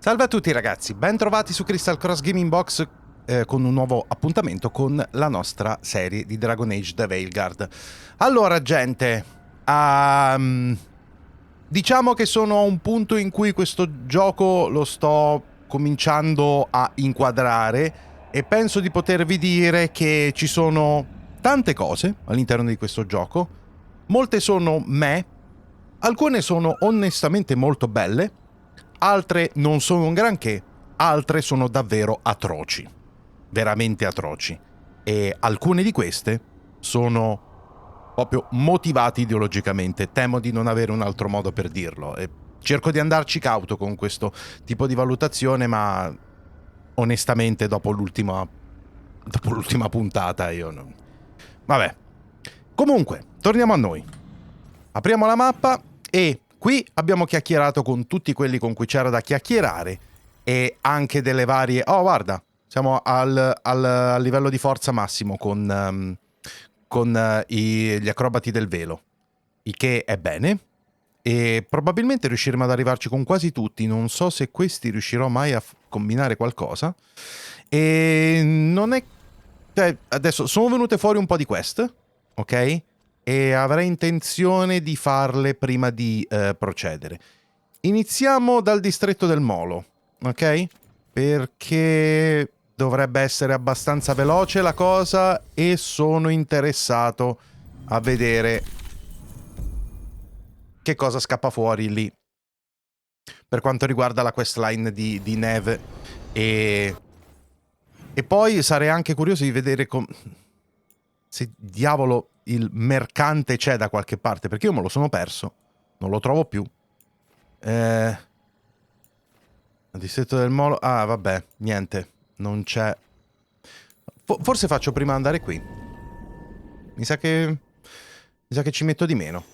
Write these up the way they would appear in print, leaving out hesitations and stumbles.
Salve a tutti ragazzi, ben trovati su Kristal Cross Gaming Box con un nuovo appuntamento con la nostra serie di Dragon Age The VEILGUARD. Allora gente, diciamo che sono a un punto in cui questo gioco lo sto cominciando a inquadrare e penso di potervi dire che ci sono tante cose all'interno di questo gioco, molte sono me, alcune sono onestamente molto belle, altre non sono un granché, altre sono davvero atroci, veramente atroci. E alcune di queste sono proprio motivate ideologicamente. Temo di non avere un altro modo per dirlo. E cerco di andarci cauto con questo tipo di valutazione, ma onestamente dopo l'ultima puntata io non... Vabbè. Comunque, torniamo a noi. Apriamo la mappa e qui abbiamo chiacchierato con tutti quelli con cui c'era da chiacchierare e anche delle varie... Oh, guarda, siamo al livello di forza massimo con gli acrobati del velo, il che è bene. E probabilmente riusciremo ad arrivarci con quasi tutti. Non so se questi riuscirò mai a combinare qualcosa. E non è... Cioè, adesso sono venute fuori un po' di quest, ok? E avrei intenzione di farle prima di procedere. Iniziamo dal distretto del Molo, ok? Perché dovrebbe essere abbastanza veloce la cosa e sono interessato a vedere che cosa scappa fuori lì per quanto riguarda la questline di Neve e poi sarei anche curioso di vedere se diavolo il mercante c'è da qualche parte, perché io me lo sono perso, non lo trovo più. Il distretto del Molo... Ah, vabbè, niente, non c'è. Forse faccio prima andare qui. Mi sa che ci metto di meno.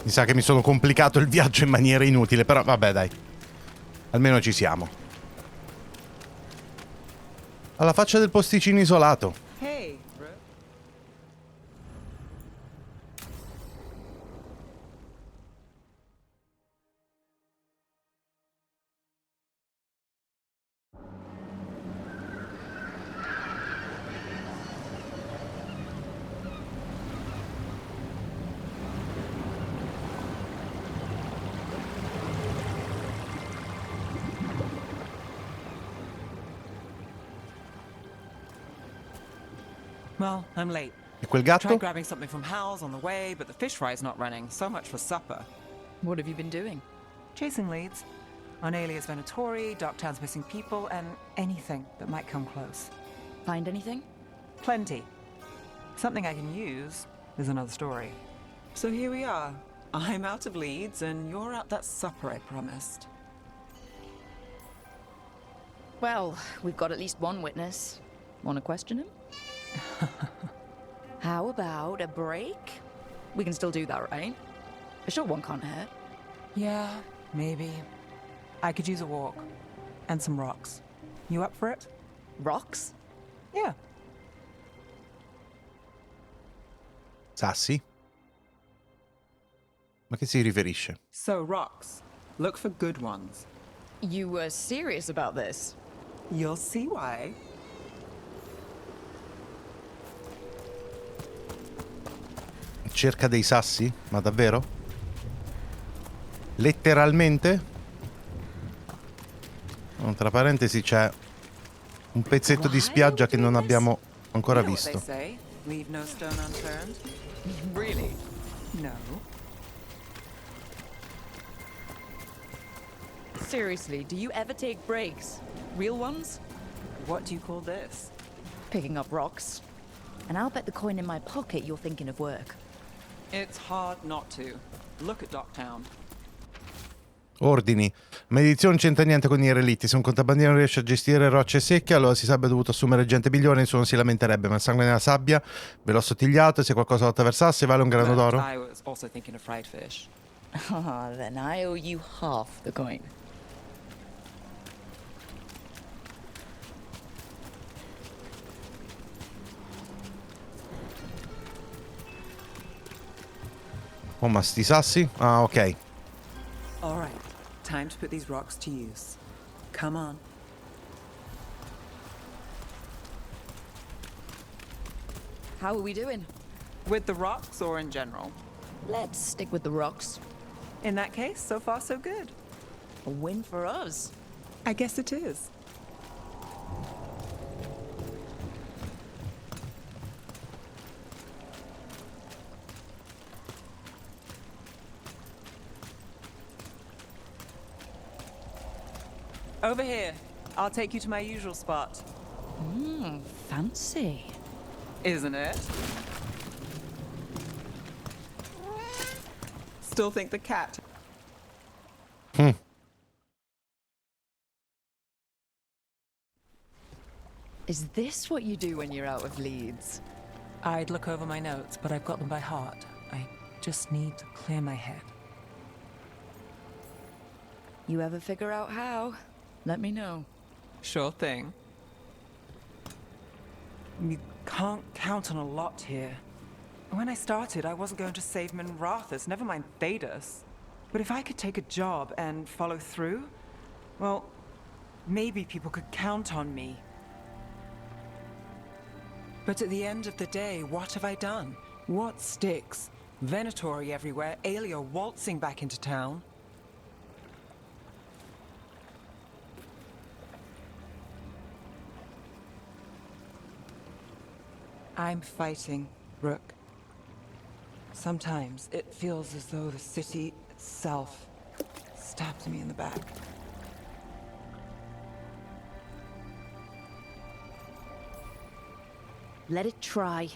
Mi sa che mi sono complicato il viaggio in maniera inutile, però vabbè dai. Almeno ci siamo. Alla faccia del posticino isolato. Hey. Well, I'm late. E quel gatto? Tried grabbing something from Hal's on the way, but the fish fry's not running. So much for supper. What have you been doing? Chasing leads. On Alias Venatori, Darktown's missing people, and anything that might come close. Find anything? Plenty. Something I can use is another story. So here we are. I'm out of leads, and you're out that supper I promised. Well, we've got at least one witness. Want to question him? How about a break? We can still do that, right? A short one can't hurt. Yeah, maybe. I could use a walk. And some rocks. You up for it? Rocks? Yeah. Sassi? Ma che si riferisce? So, rocks. Look for good ones. You were serious about this? You'll see why. Cerca dei sassi? Ma davvero? Letteralmente? No, tra parentesi c'è un pezzetto di spiaggia che non abbiamo ancora visto. Leave no stone unturned. Really? No. Seriously, do you ever take breaks? Real ones? What do you call this? Picking up rocks. And I'll bet the coin in my pocket you're thinking of work. It's hard not to. Look at Docktown. Ordini. Maledizione non c'entra niente con i relitti. Se un contrabbandino non riesce a gestire rocce secche, allora si sarebbe dovuto assumere gente migliore, nessuno si lamenterebbe. Ma il sangue nella sabbia ve l'ho sottigliato e se qualcosa lo attraversasse vale un grano d'oro. I was also thinking of fried fish. Ah, then I owe you half the coin. Oh, ma sti sassi? Ah, ok. All right, time to put these rocks to use. Come on. How are we doing? With the rocks or in general? Let's stick with the rocks. In that case, so far so good. A win for us. I guess it is. Over here. I'll take you to my usual spot. Fancy. Isn't it? Still think the cat. Is this what you do when you're out of leads? I'd look over my notes, but I've got them by heart. I just need to clear my head. You ever figure out how? Let me know. Sure thing. You can't count on a lot here. When I started, I wasn't going to save Minrathus, never mind Thedas. But if I could take a job and follow through, well, maybe people could count on me. But at the end of the day, what have I done? What sticks? Venatori everywhere, Aelia waltzing back into town. I'm fighting, Rook. Sometimes it feels as though the city itself stabs me in the back. Let it try.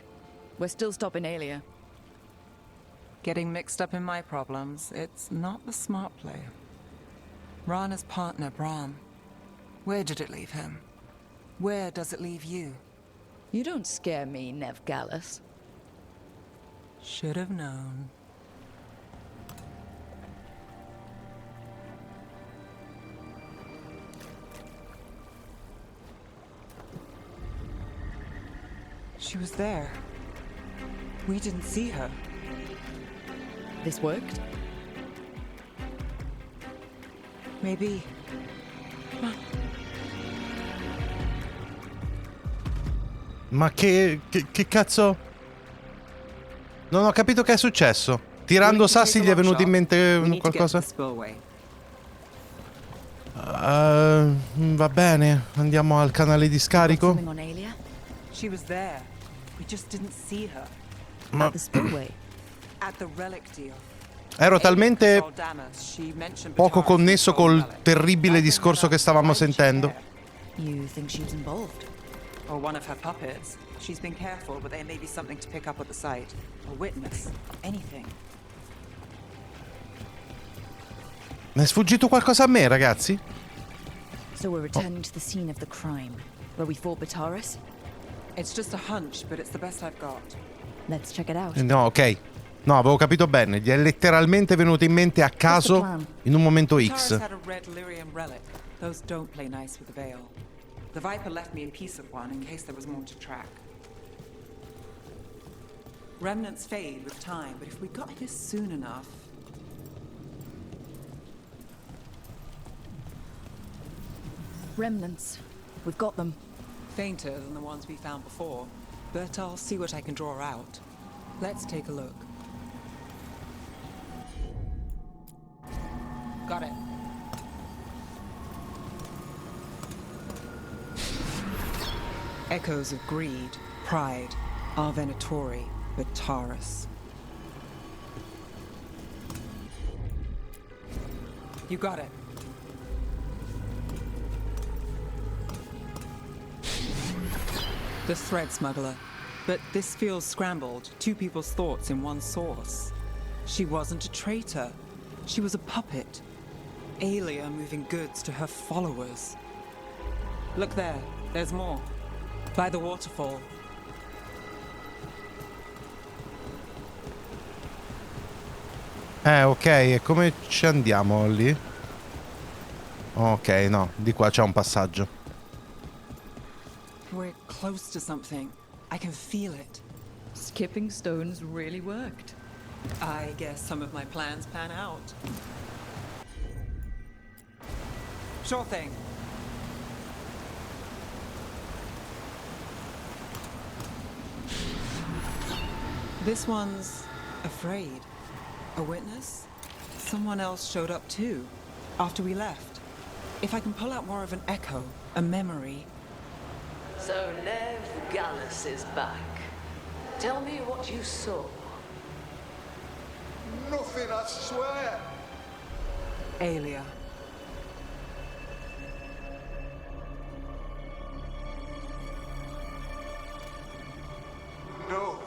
We're still stopping Aelia. Getting mixed up in my problems, it's not the smart play. Rana's partner, Brahm. Where did it leave him? Where does it leave you? You don't scare me, Nev Gallus. Should have known. She was there. We didn't see her. This worked? Maybe. Ma che cazzo? Non ho capito che è successo. Tirando sassi gli è venuto in mente qualcosa? Va bene, andiamo al canale di scarico. She was there. We just didn't see her. Ma At the spillway. At the relic deal. ero talmente poco connesso col terribile discorso che stavamo sentendo. You think she's involved? Or one of her puppets. She's been careful, but there may be something to pick up at the site. A witness. Anything. Ne è sfuggito qualcosa a me, ragazzi? So we're returning to the scene of the crime, where we fought Bataris? It's just a hunch, but it's the best I've got. Let's check it out. No, ok. No, avevo capito bene. Gli è letteralmente venuto in mente a caso in un momento X. Bataris had a red lyrium relic. Those don't play nice with the veil. The Viper left me a piece of one in case there was more to track. Remnants fade with time, but if we got here soon enough... Remnants. We've got them. Fainter than the ones we found before, but I'll see what I can draw out. Let's take a look. Got it. Echoes of greed, pride, our Venatori, Bataris. You got it. The thread smuggler. But this feels scrambled. Two people's thoughts in one source. She wasn't a traitor. She was a puppet. Aelia moving goods to her followers. Look there. There's more. By the waterfall. Ok, e come ci andiamo lì? Ok, no, di qua c'è un passaggio. We're close to something. I can feel it. Skipping stones really worked. I guess some of my plans pan out. Sure thing. This one's afraid. A witness? Someone else showed up too, after we left. If I can pull out more of an echo, a memory. So Nev Gallus is back. Tell me what you saw. Nothing, I swear. Aelia. No.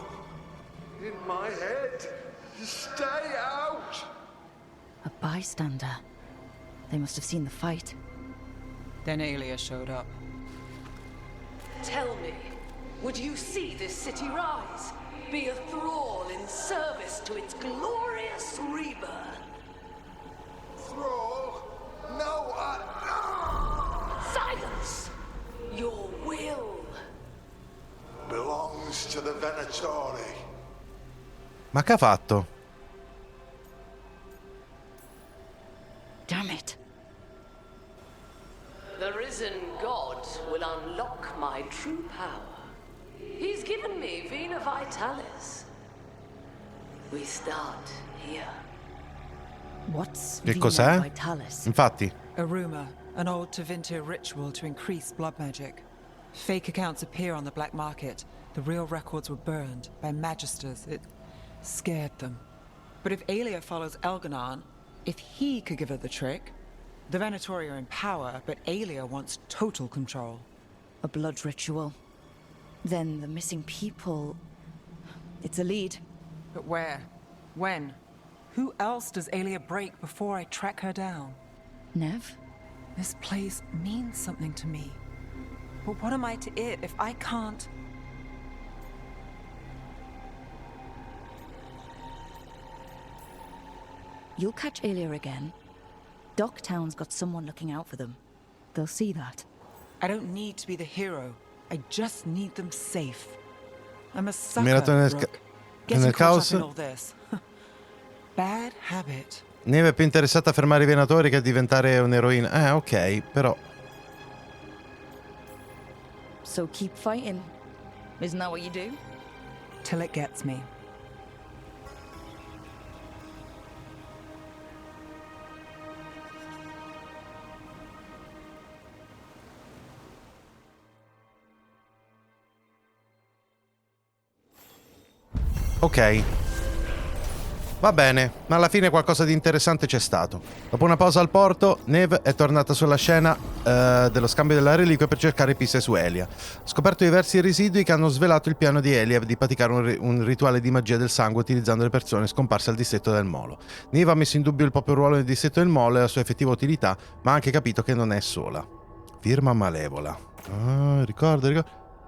In my head. Stay out. A bystander. They must have seen the fight. Then Aelia showed up. Tell me, would you see this city rise? Be a thrall in service to its glorious rebirth? Thrall? No, Silence! Your will belongs to the Venatori. Ma che ha fatto? Damn it. The risen god will unlock my true power. He's given me Vena Vitalis. We start here. What's Che Vena cos'è? Vitalis? Infatti. A rumor, an old Tevinter ritual to increase blood magic. Fake accounts appear on the black market. The real records were burned by magisters. It scared them. But if Aelia follows Elganon, if he could give her the trick, the Venatori are in power, but Aelia wants total control. A blood ritual. Then the missing people... It's a lead. But where? When? Who else does Aelia break before I track her down? Nev? This place means something to me. But what am I to it if I can't... You'll catch Aelia again. Docktown's got someone looking out for them. They'll see that. I don't need to be the hero. I just need them safe. I'm a sucker, Mirato nel Brooke. nel Getting caught caos. up in all this. Bad habit. Neve è più interessata a fermare i venatori che a diventare un'eroina. Ok, però... So keep fighting. Isn't that what you do? Till it gets me. Ok. Va bene, ma alla fine qualcosa di interessante c'è stato. Dopo una pausa al porto, Neve è tornata sulla scena dello scambio della reliquia per cercare piste su Aelia. Ha scoperto diversi residui che hanno svelato il piano di Aelia di praticare un rituale di magia del sangue utilizzando le persone scomparse al distretto del Molo. Neve ha messo in dubbio il proprio ruolo nel distretto del Molo e la sua effettiva utilità, ma ha anche capito che non è sola. Firma malevola. Ricordo.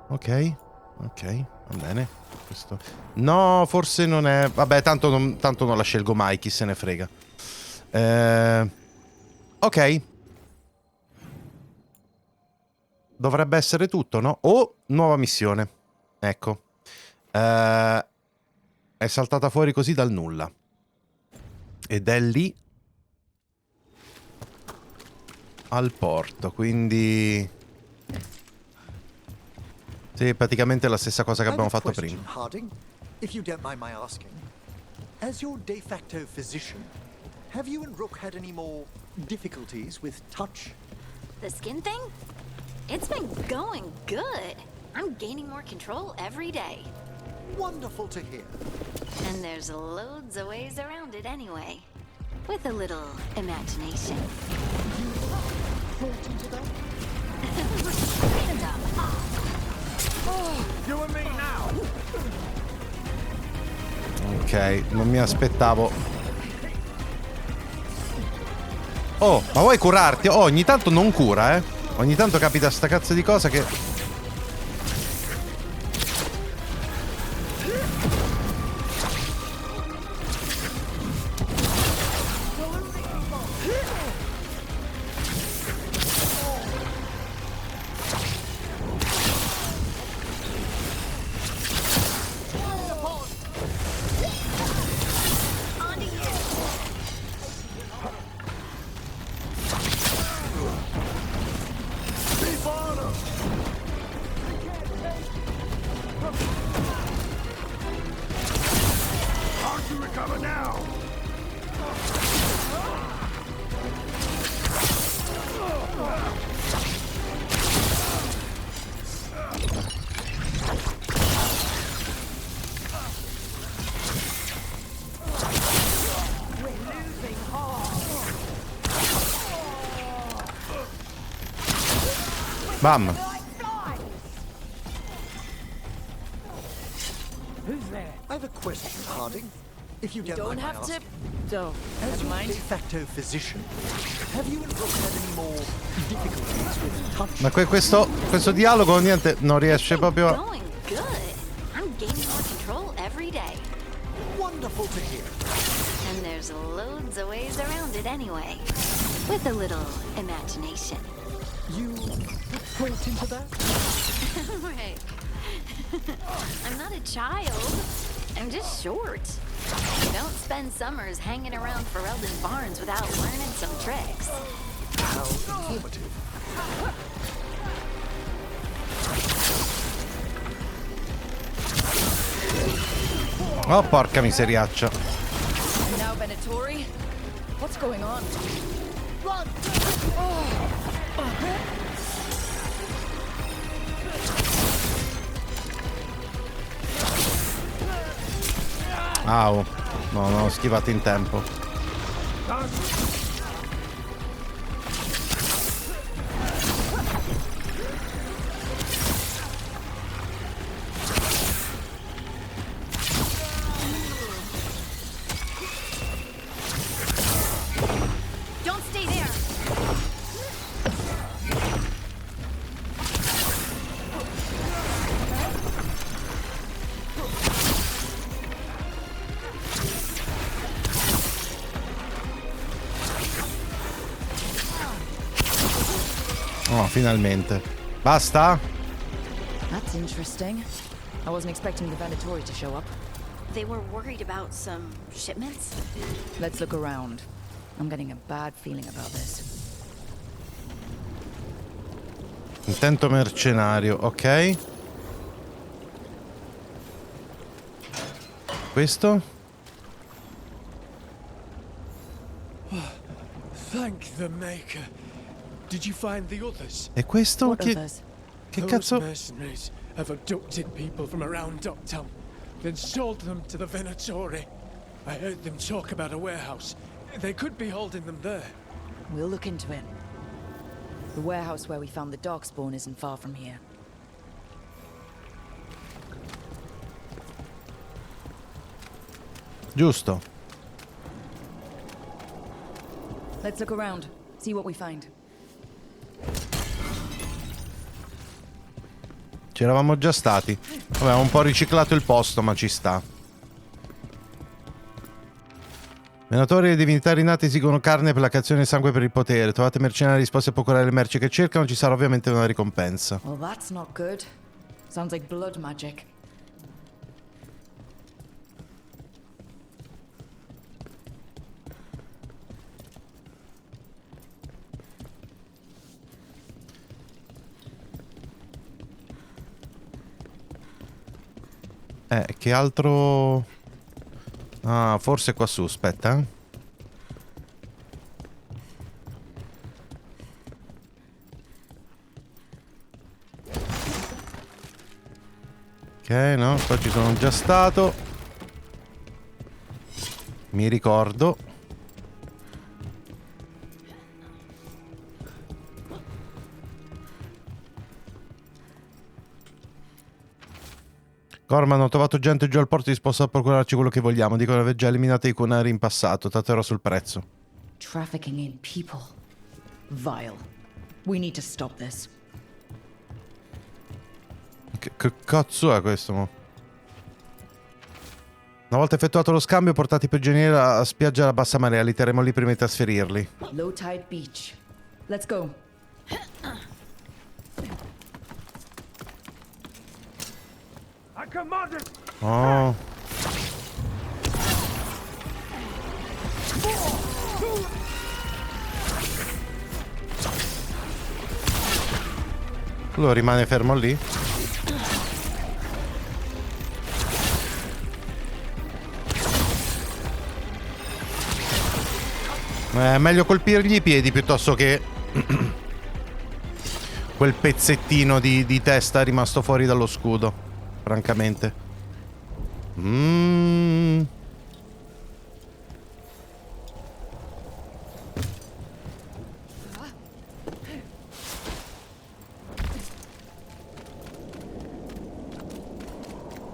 Ok, va bene. Questo. No, forse non è... Vabbè, tanto non la scelgo mai, chi se ne frega. Ok. Dovrebbe essere tutto, no? Oh, nuova missione. Ecco. È saltata fuori così dal nulla. Ed è lì al porto, quindi... Sì, praticamente la stessa cosa che abbiamo fatto prima. Harding, if you don't mind my asking, as your de facto physician, have you and Rook had any more difficulties with touch? The skin thing? It's been going good. I'm gaining more control every day. Wonderful to hear. And there's loads of ways around it anyway. With a little imagination. Thought into that? Stand up. Oh. Ok, non mi aspettavo. Oh, ma vuoi curarti? Oh, ogni tanto non cura, eh. Ogni tanto capita sta cazzo di cosa che... Bam. I have a question, Harding. If you don't mind my asking. So, As your de facto physician, have you and Brooke had any more difficulties with touch? Ma questo dialogo niente, non riesce proprio a... Going good. I'm gaining more control every day. Wonderful to hear. And there's loads of ways around it anyway. With a little imagination. You point into that? Rick. I'm not a child. I'm just short. You don't spend summers hanging around Ferelden Barns without learning some tricks. How informative. Oh, porca miseriaccia. And now Venatori? What's going on? Run! Au. No, no, ho schivato in tempo. Don't stay there. Oh, finalmente. Basta? That's interesting. I wasn't expecting the Venatori to show up. They were worried about some shipments? Let's look around. I'm getting a bad feeling about this. Intento mercenario, ok. Questo? Thank the Maker. Did you find the others? E questo? What Che others? Those cazzo? mercenaries have abducted people from around Docktown, then sold them to the Venatori. I heard them talk about a warehouse. They could be holding them there. We'll look into it. The warehouse where we found the darkspawn isn't far from here. Giusto. Let's look around. See what we find. Ci eravamo già stati. Avevamo un po' riciclato il posto, ma ci sta. Venatori e divinità rinate esigono carne per la creazione e sangue per il potere. Trovate mercenari disposti a procurare le merci che cercano, ci sarà ovviamente una ricompensa. Well, that's not good. Sounds like blood magic. Che altro... Ah, forse qua su, aspetta. Ok, no, qua ci sono già stato. Mi ricordo. Corman, ho trovato gente giù al porto disposta a procurarci quello che vogliamo. Dicono di aver già eliminato i conari in passato. Tratterò sul prezzo. Trafficking in people. Vile. We need to stop this. Che cazzo è questo, mo? Una volta effettuato lo scambio, portati i prigionieri a spiaggia alla bassa marea. Li terremo lì prima di trasferirli. Low tide beach. Let's go. Oh. Quello rimane fermo lì. È meglio colpirgli i piedi piuttosto che quel pezzettino di testa rimasto fuori dallo scudo, francamente.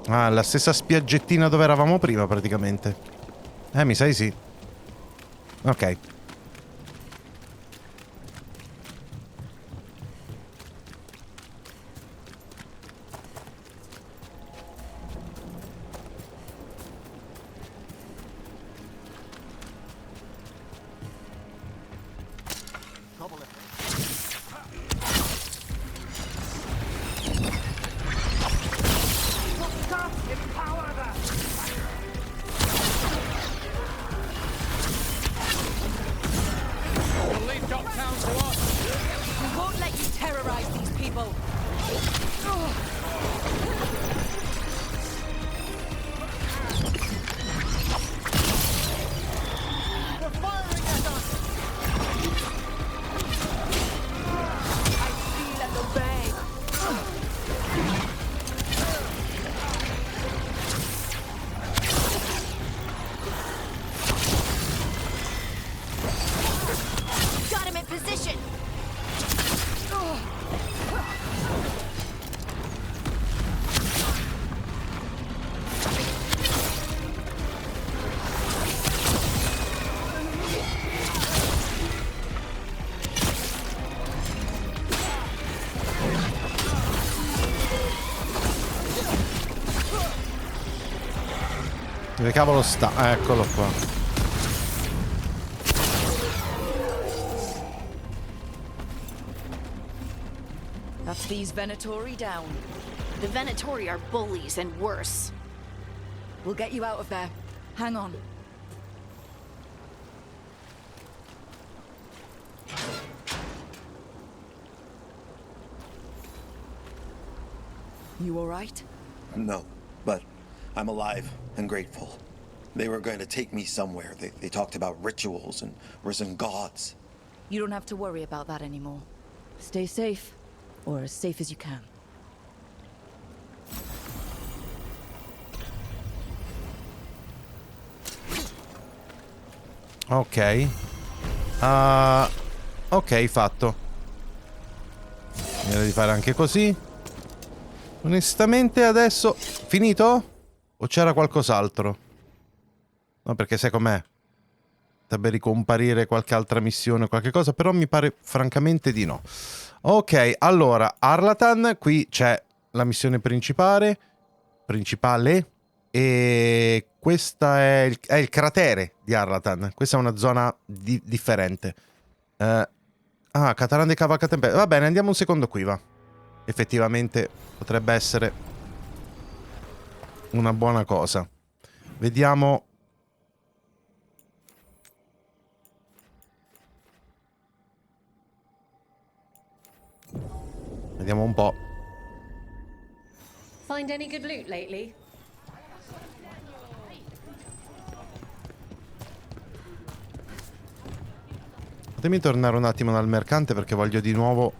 Ah, la stessa spiaggettina dove eravamo prima, praticamente. Mi sa di sì. Ok. Dove cavolo sta? Eccolo qua. That's these Venatori down. The Venatori are bullies and worse. We'll get you out of there. Hang on. You all right? No, but I'm alive and grateful. They were going to take me somewhere. They talked about rituals and risen gods. You don't have to worry about that anymore. Stay safe, or as safe as you can. Ok. Ok, fatto. Direi di fare anche così. Onestamente adesso... Finito? O c'era qualcos'altro? No, perché sai com'è? Dovrebbe ricomparire qualche altra missione o qualche cosa, però mi pare francamente di no. Ok, allora, Arlatan, qui c'è la missione principale, e questa è il cratere di Arlatan. Questa è una zona differente. Catalan de Cavalcatempe. Va bene, andiamo un secondo qui, va. Effettivamente potrebbe essere una buona cosa. Vediamo. Vediamo un po'. Find any good loot lately? Fatemi tornare un attimo dal mercante perché voglio di nuovo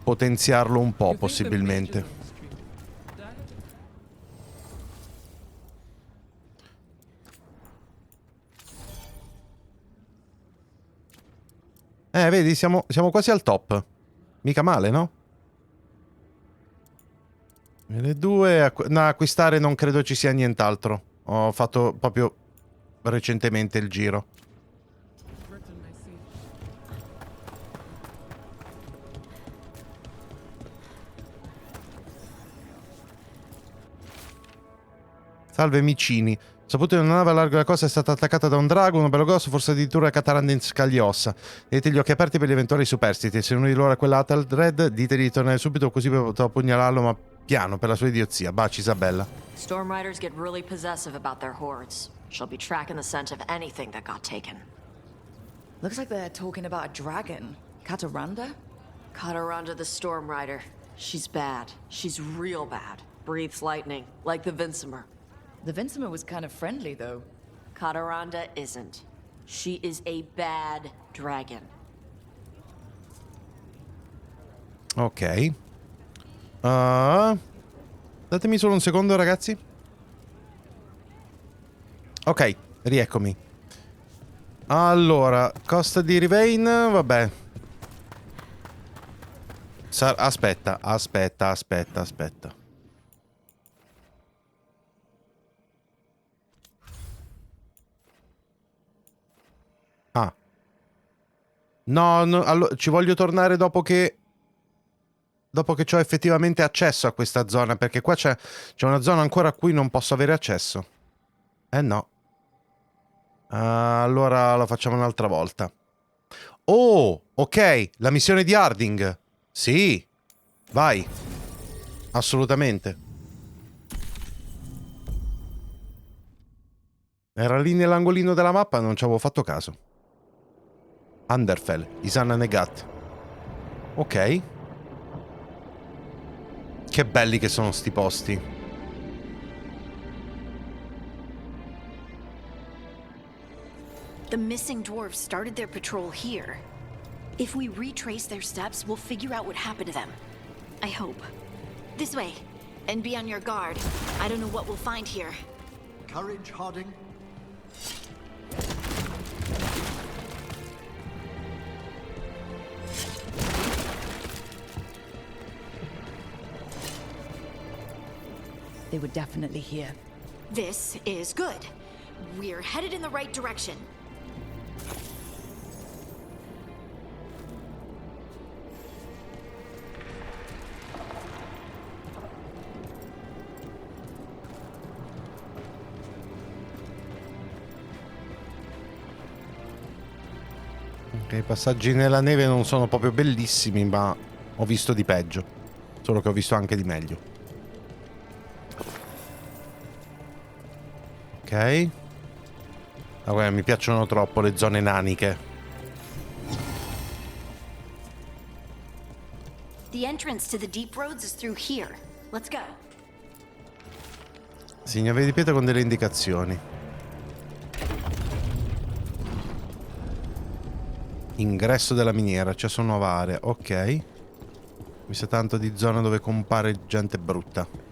potenziarlo un po', possibilmente. Vedi, siamo quasi al top. Mica male, no? Le due... No, acquistare non credo ci sia nient'altro. Ho fatto proprio recentemente il giro. Salve micini. Saputo che una nave a largo della costa è stata attaccata da un drago, uno bello grosso, forse addirittura catarande in scagliossa. Tenete gli occhi aperti per gli eventuali superstiti. Se uno di loro è quell'Atal Red, ditegli di tornare subito, così potrò pugnalarlo, ma piano, per la sua idiozia. Baci, Isabella. Storm Riders get really possessive about their hordes. She'll be tracking the scent of anything that got taken. Looks like they're talking about a dragon. Cataranda? Cataranda the Storm Rider. She's bad. She's real bad. Breathes lightning, like the Vincimer. The Vincimer was kind of friendly, though. Cataranda isn't. She is a bad dragon. Ok. Datemi solo un secondo, ragazzi. Ok, rieccomi. Allora, costa di Rivain, vabbè. Aspetta. Ah. No, ci voglio tornare dopo che ho effettivamente accesso a questa zona, perché qua c'è una zona ancora a cui non posso avere accesso. No. Allora lo facciamo un'altra volta. Oh, ok, la missione di Harding. Sì, vai. Assolutamente. Era lì nell'angolino della mappa, non ci avevo fatto caso. Underfell, Isanna Negat. Ok. Che belli che sono sti posti. The missing dwarves started their patrol here. If we retrace their steps, we'll figure out what happened to them. I hope. This way. And be on your guard. I don't know what we'll find here. Courage, Harding. They were definitely here. This is good. We're headed in the right direction. Ok, i passaggi nella neve non sono proprio bellissimi, ma ho visto di peggio. Solo che ho visto anche di meglio. Ok. Ah, guarda, mi piacciono troppo le zone naniche. The entrance to the deep roads is through here. Let's go. Signore di pietra con delle indicazioni. Ingresso della miniera, c'è su nuova area. Ok. Mi sa tanto di zona dove compare gente brutta.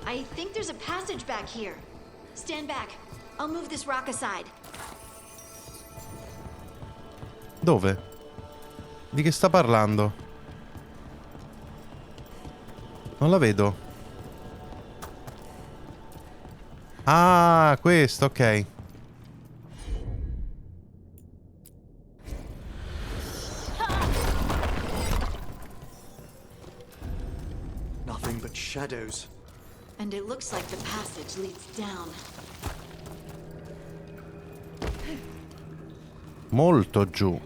I think there's a passage back here. Stand back. I'll move this rock aside. Dove? Di che sta parlando? Non la vedo. Ah, questo, ok. Nothing but shadows. And it looks like the passage leads down. Molto giù.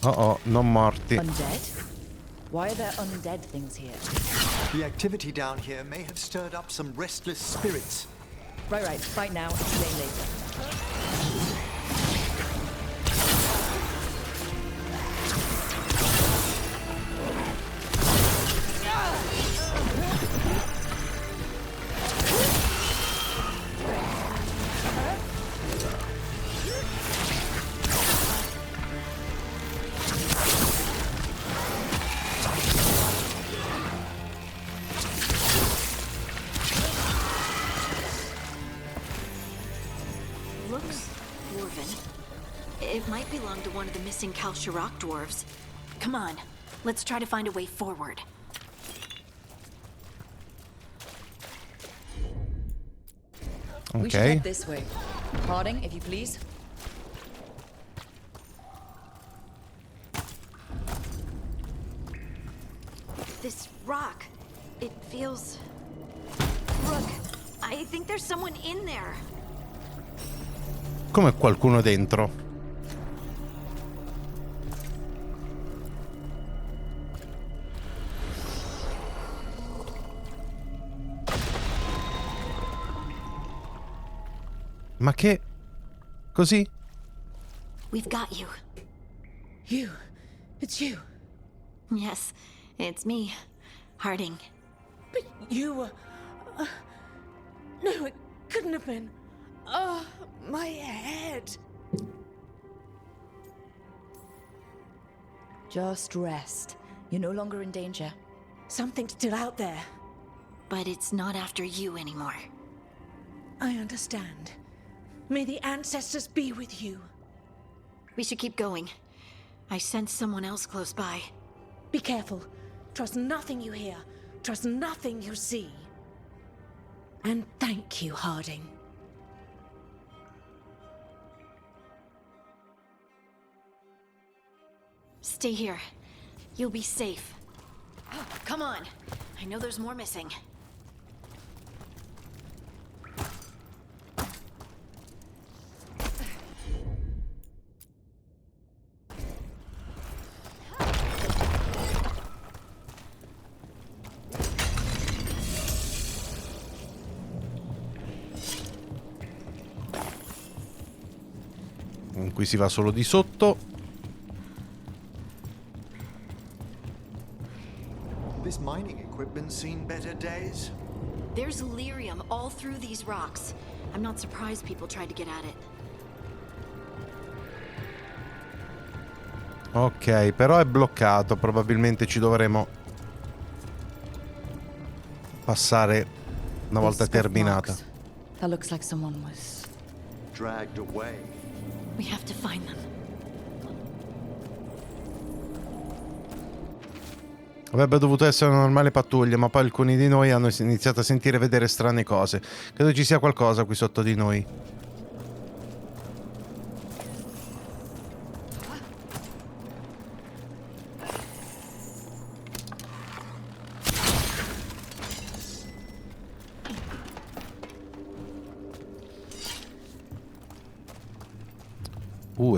Oh, non morti. Undead? Why are there undead things here? The activity down here may have stirred up some restless spirits. Right. Fight now, explain later. It might belong to one of the missing Kalsharok dwarves. Come on, let's try to find a way forward. We should head this way. Harding, if you please. This rock, it feels... Look, I think there's someone in there. Come qualcuno dentro. Ma che... Così? We've got you. You. It's you. Yes, it's me, Harding. But you were... no, it couldn't have been. Oh, my head. Just rest. You're no longer in danger. Something's still out there. But it's not after you anymore. I understand. May the ancestors be with you. We should keep going. I sense someone else close by. Be careful. Trust nothing you hear. Trust nothing you see. And thank you, Harding. Stay here. You'll be safe. Come on. I know there's more missing. Qui si va solo di sotto. This mining equipment's seen better days. There's lyrium all through these rocks. I'm not surprised people tried to get at it. Ok, però è bloccato. Probabilmente ci dovremo passare una volta terminata. That looks like someone was Dragged away. We have to find them. Avrebbe dovuto essere una normale pattuglia, ma poi alcuni di noi hanno iniziato a sentire e vedere strane cose. Credo ci sia qualcosa qui sotto di noi.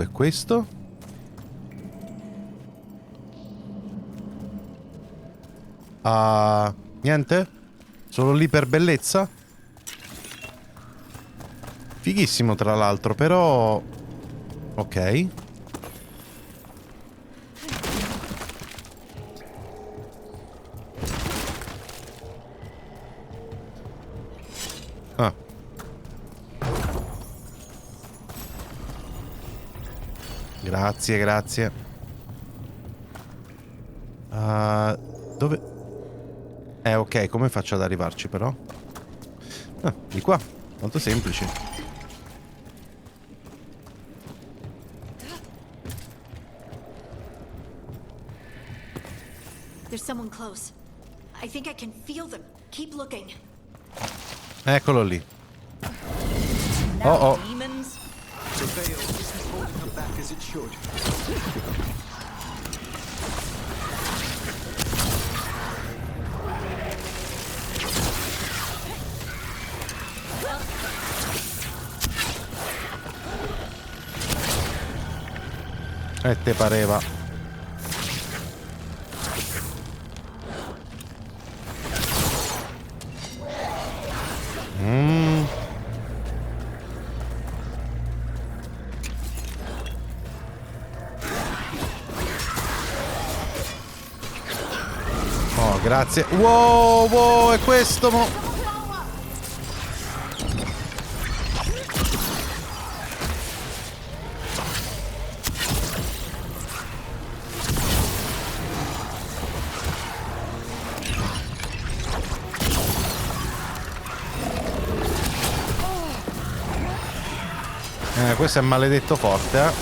E questo? Niente? Solo lì per bellezza? Fighissimo tra l'altro, però... Ok. Ah. Grazie, grazie. Dove... ok, come faccio ad arrivarci però? Ah, di qua. Molto semplice. There's someone close. I think I can feel them. Keep looking. Eccolo lì. Oh oh. The veil isn't holding them back as it should. Te pareva. Oh, grazie. Wow, wow, è questo mo... questo è maledetto forte, eh.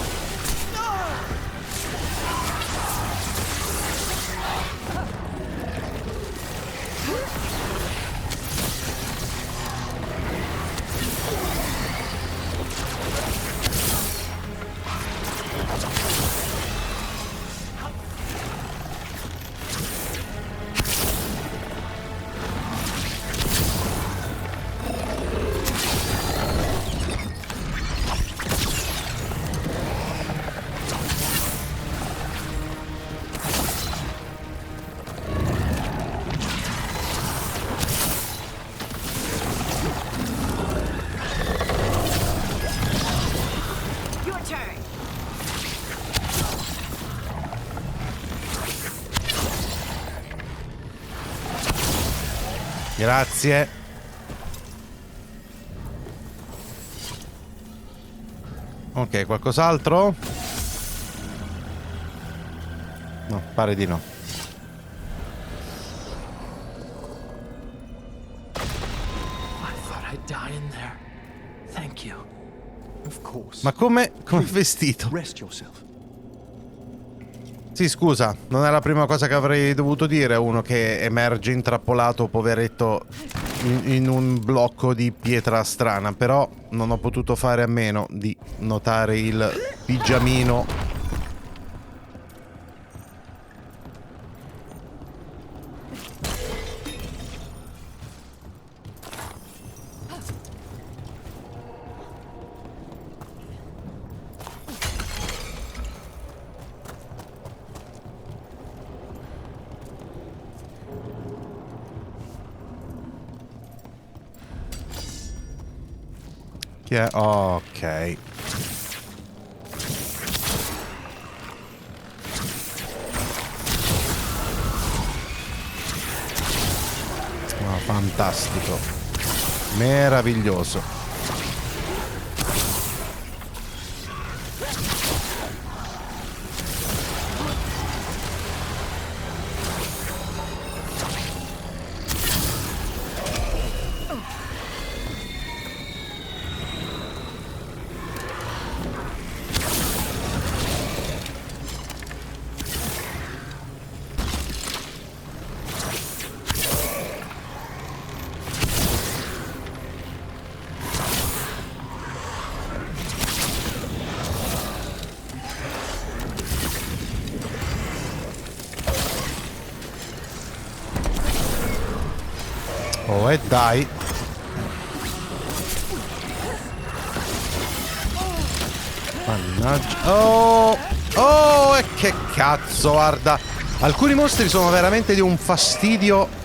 Grazie. Ok, qualcos'altro? No, pare di no. Ma come è vestito? Sì, scusa, non è la prima cosa che avrei dovuto dire a uno che emerge intrappolato, poveretto, in un blocco di pietra strana, però non ho potuto fare a meno di notare il pigiamino. Chi è? Ok. Oh, fantastico. Meraviglioso. Oh, e dai. Mannaggia. Oh, oh, e che cazzo, guarda. Alcuni mostri sono veramente di un fastidio.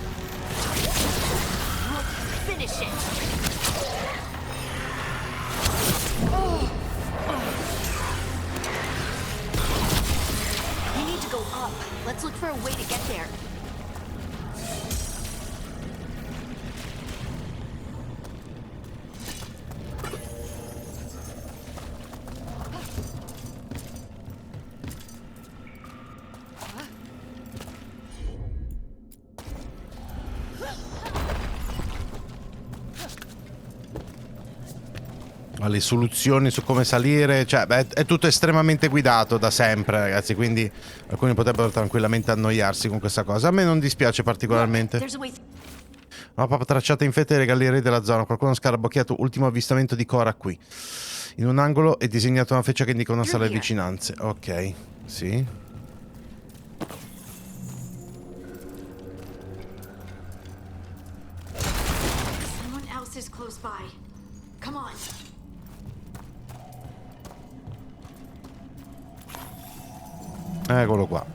Le soluzioni su come salire, cioè è tutto estremamente guidato da sempre, ragazzi, quindi alcuni potrebbero tranquillamente annoiarsi con questa cosa. A me non dispiace particolarmente. Una mappa tracciata in fette delle gallerie della zona. Qualcuno ha scarabocchiato ultimo avvistamento di Cora qui. In un angolo è disegnata una freccia che indica una sala di vicinanze. Ok, sì. Someone else is close by. Come on. Eccolo qua.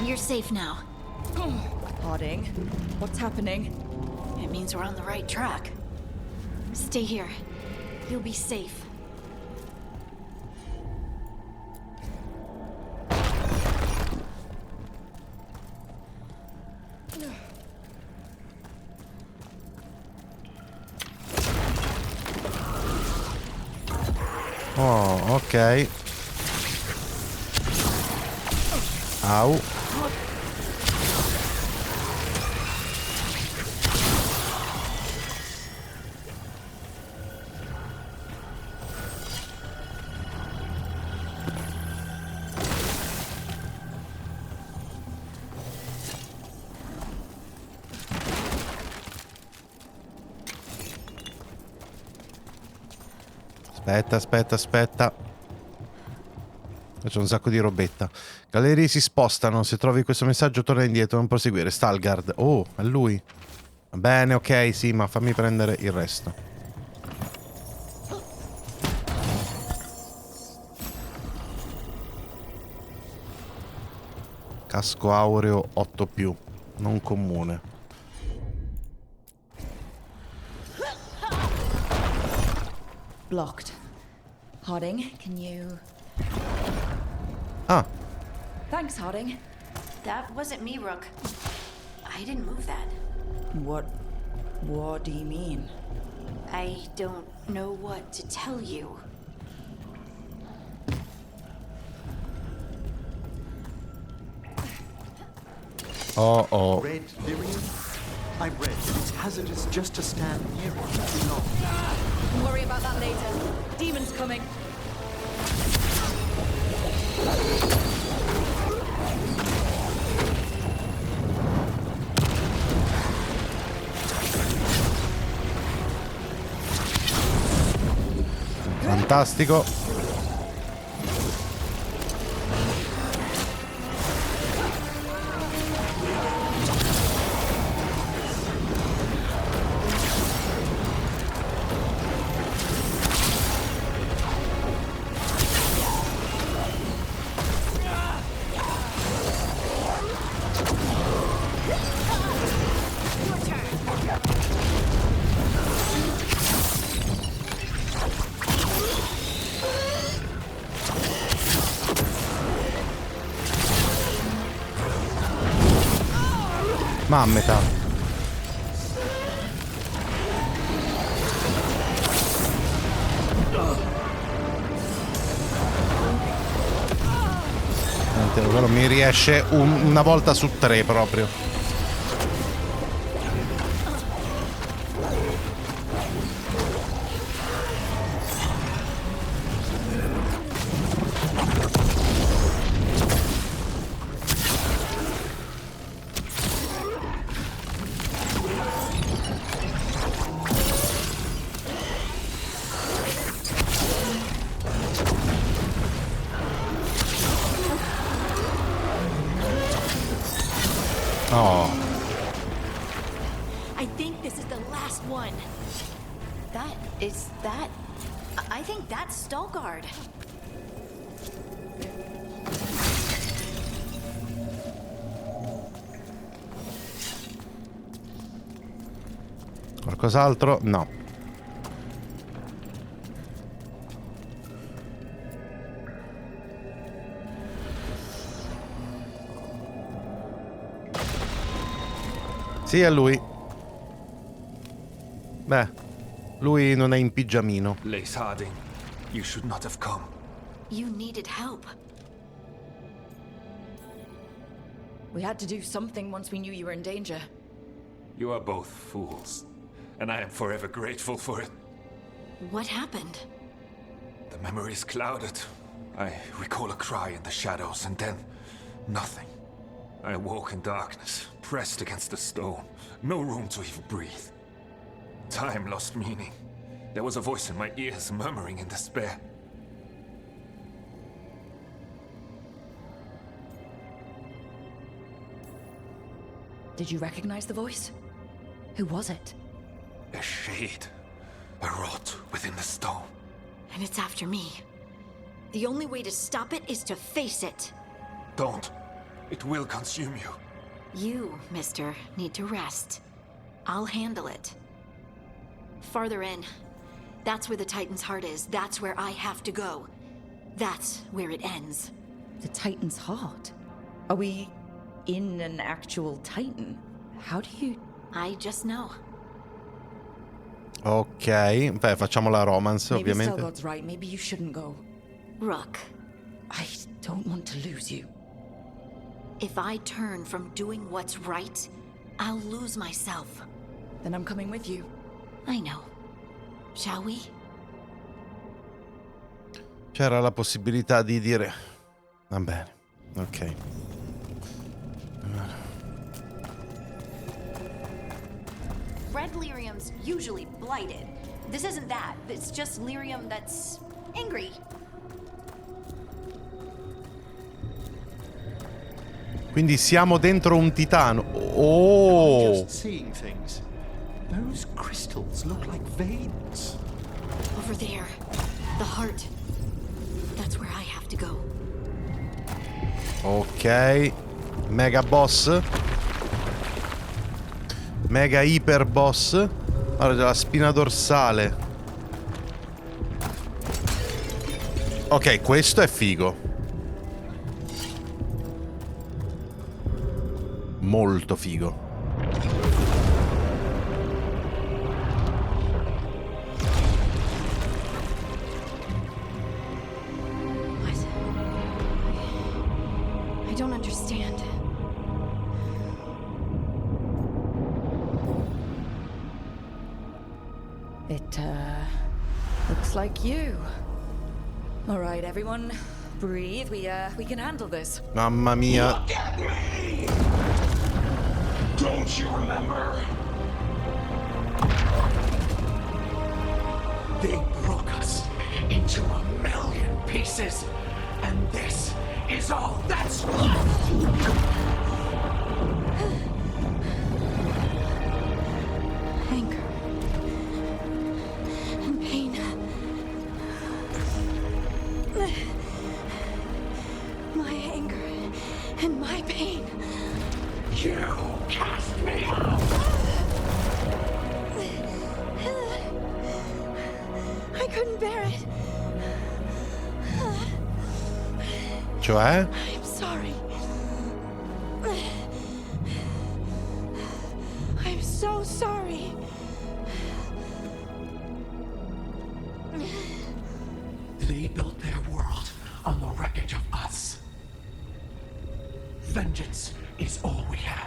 You're safe now. Harding, what's happening? It means we're on the right track. Stay here. You'll be safe. Oh, ok. Au. Aspetta. C'è un sacco di robetta. Gallerie si spostano. Se trovi questo messaggio torna indietro. Non proseguire. Stalgard. Oh, è lui. Va bene, ok, sì, ma fammi prendere il resto. Casco aureo 8+. Non comune. Blocked. Harding, can you... Ah. Thanks, Harding. That wasn't me, Rook. I didn't move that. What do you mean? I don't know what to tell you. Oh. Red lyrium? I read that it's hazardous just to stand near it for too long. Don't worry about that later. Demon's coming. Fantastico. Mammeta. Quello mi riesce una volta su 3 proprio. Oh. I think this is the last one. I think that's Stalguard. Qualcos'altro? No. Sì, è lui. Beh, lui non è in pigiamino. Lace Harding, you should not have come. You needed help. We had to do something once we knew you were in danger. You are both fools, and I am forever grateful for it. What happened? The memory is clouded. I recall a cry in the shadows, and then nothing. I awoke in darkness, pressed against the stone. No room to even breathe. Time lost meaning. There was a voice in my ears murmuring in despair. Did you recognize the voice? Who was it? A shade. A rot within the stone. And it's after me. The only way to stop it is to face it. Don't. It will consume you. You, mister, need to rest. I'll handle it. Farther in. That's where the Titan's heart is. That's where I have to go. That's where it ends. The Titan's heart? Are we in an actual Titan? How do you... I just know. Ok, beh, facciamo la romance, Maybe ovviamente. Stalguard's right. Maybe you shouldn't go. Rook. I don't want to lose you. If I turn from doing what's right, I'll lose myself. Then I'm coming with you. I know. Shall we? C'era la possibilità di dire... Va bene, ok. Red lyrium's usually blighted. This isn't that. It's just lyrium that's angry. Quindi siamo dentro un titano. Oh! Just seeing things. Those crystals look like veins. Over there. The heart. That's where I have to go. Ok. Mega boss. Mega iper boss. Allora, la spina dorsale. Ok, questo è figo. Molto figo. I don't understand. It, looks like you. All right, everyone, breathe. We can handle this. Mamma mia. Look at me! Don't you remember? They broke us into 1,000,000 pieces, and this is all that's left! Anger. And pain. My anger and my pain. You cast me out! I couldn't bear it. Cioè? I'm sorry. I'm so sorry. They built their world on the wreckage of us. Vengeance is all we have.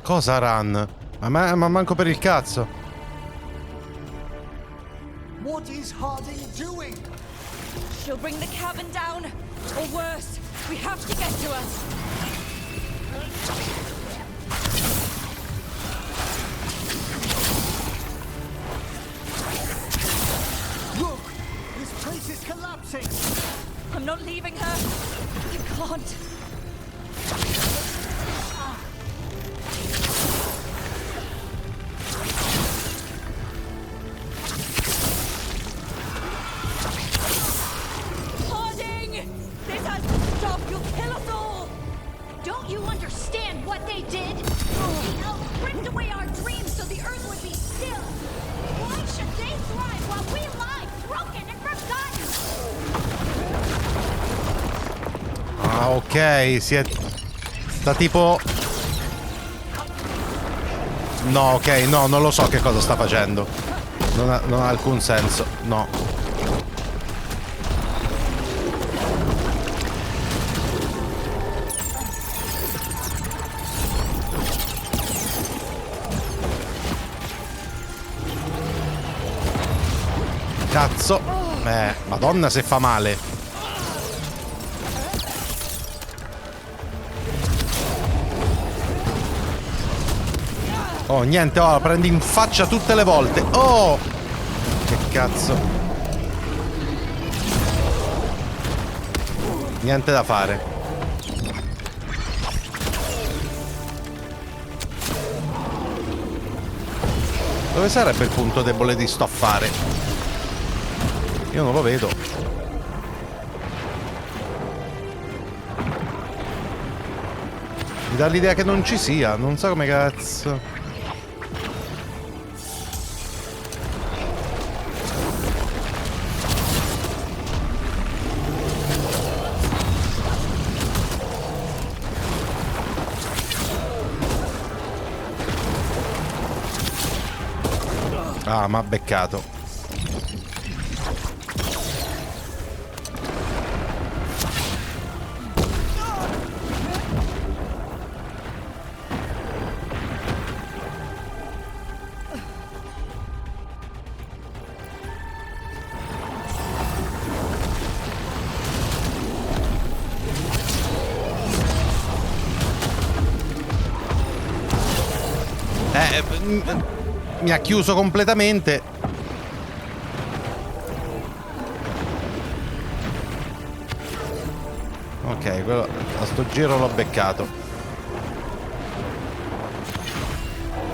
Cosa run? Ma manco per il cazzo. What is Harding doing? She'll bring the cabin down, or worse. We have to get to her. Look! This place is collapsing! I'm not leaving her. I can't. Harding! This has to stop. You'll kill us all. Don't you understand what they did? The elves ripped away our dreams so the earth would be still. Why should they thrive while we lie, broken and forgotten? Ah, ok, sta tipo... No, ok, no, non lo so che cosa sta facendo. Non ha alcun senso, no. Cazzo. Madonna se fa male. Oh, niente, oh, la prendi in faccia tutte le volte. Oh! Che cazzo. Niente da fare. Dove sarebbe il punto debole di sto affare? Io non lo vedo. Mi dà l'idea che non ci sia, non so come cazzo. Ah, m'ha beccato. Mi ha chiuso completamente. Ok, quello a sto giro l'ho beccato.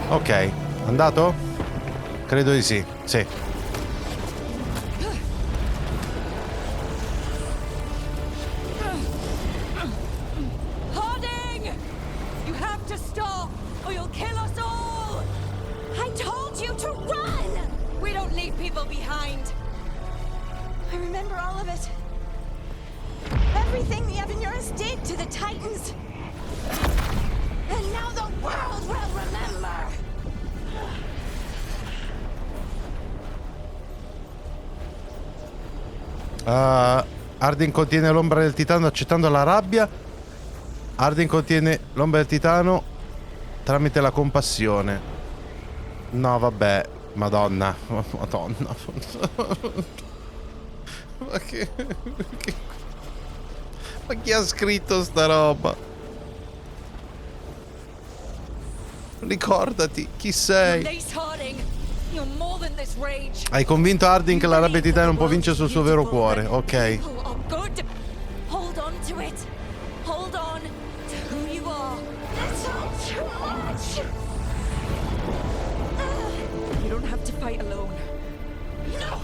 Ok, andato? Credo di sì, sì. Harding! You have to stop, or you'll kill us all! I told you to run! We evil behind. I remember all of it. Everything the Avenurus did to the Titans. And now the world will remember. Arden contiene l'ombra del titano accettando la rabbia. Arden contiene l'ombra del titano tramite la compassione. No, vabbè. Madonna. Madonna. Ma chi ha scritto sta roba? Ricordati chi sei. Hai convinto Harding che la rabbia titana non può vincere sul suo vero cuore. Ok. Hold on to it. Hold on to who you are. That's all too much. You don't have to fight alone. No.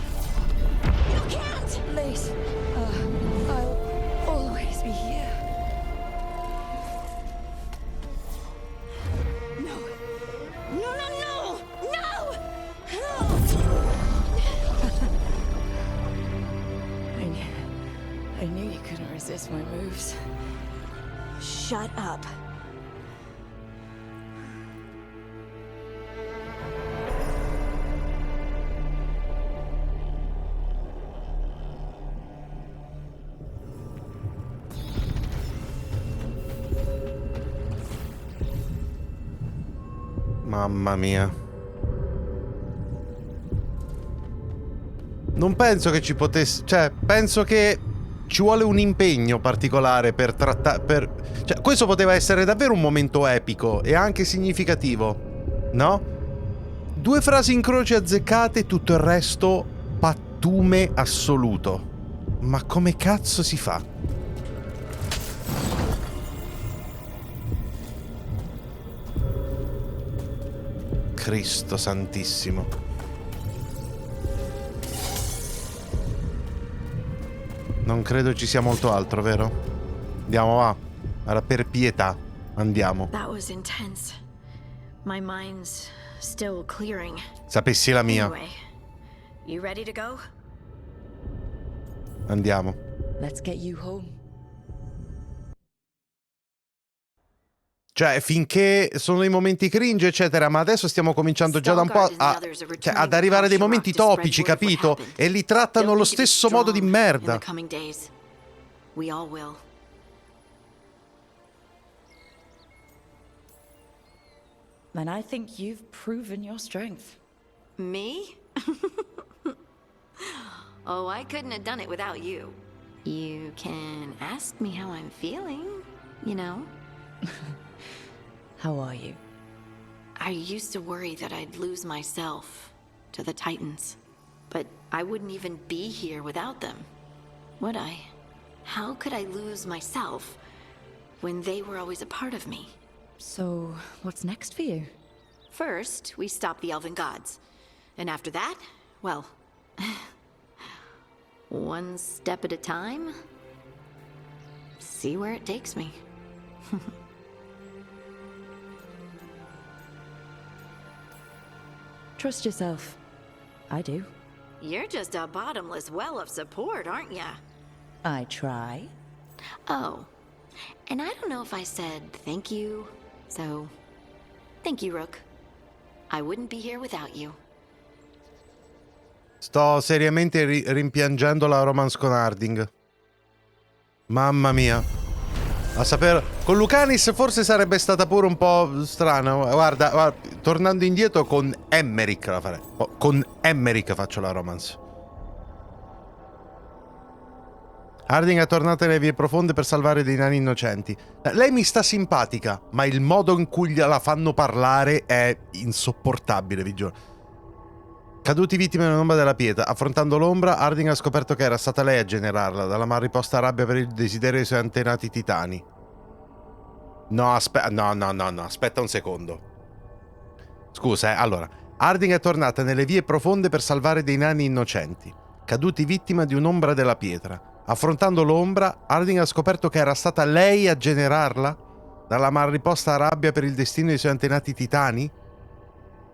You can't. Lace. I'll always be here. No. No, no, no. No. I knew you couldn't resist my moves. Shut up. Mamma mia. Non penso che ci potesse... Cioè, penso che ci vuole un impegno particolare per trattare... Cioè, questo poteva essere davvero un momento epico e anche significativo, no? 2 frasi in croce azzeccate, tutto il resto pattume assoluto. Ma come cazzo si fa? Cristo santissimo. Non credo ci sia molto altro, vero? Andiamo, va. Era per pietà. Andiamo. That was intense. My mind's still clearing. Sapessi la mia. Anyway, you ready to go? Andiamo. Let's get you home. Cioè, finché sono i momenti cringe, eccetera, ma adesso stiamo cominciando già da un po' ad arrivare a dei momenti topici, capito? E li trattano allo stesso modo di merda. We all will. And I think you've proven your strength. Me? Oh, I couldn't have done it without you. You can ask me how I'm feeling, you know? How are you? I used to worry that I'd lose myself to the Titans. But I wouldn't even be here without them, would I? How could I lose myself when they were always a part of me? So, what's next for you? First, we stop the Elven Gods. And after that, well... one step at a time. See where it takes me. Trust yourself. I do. You're just a bottomless well of support, aren't ya? I try. Oh, and I don't know if I said thank you, so thank you, Rook. I wouldn't be here without you. Sto seriamente rimpiangendo la romance con Harding. Mamma mia. A sapere... Con Lucanis forse sarebbe stata pure un po' strana. Guarda, tornando indietro con Emmerich la farei. Con Emmerich faccio la romance. Harding è tornata nelle vie profonde per salvare dei nani innocenti. Lei mi sta simpatica, ma il modo in cui la fanno parlare è insopportabile, vi giuro. Caduti vittime nell'ombra della pietra, affrontando l'ombra, Harding ha scoperto che era stata lei a generarla, dalla mal riposta rabbia per il desiderio dei suoi antenati titani. No, aspetta un secondo. Scusa, allora. Harding è tornata nelle vie profonde per salvare dei nani innocenti, caduti vittima di un'ombra della pietra. Affrontando l'ombra, Harding ha scoperto che era stata lei a generarla, dalla mal riposta rabbia per il destino dei suoi antenati titani.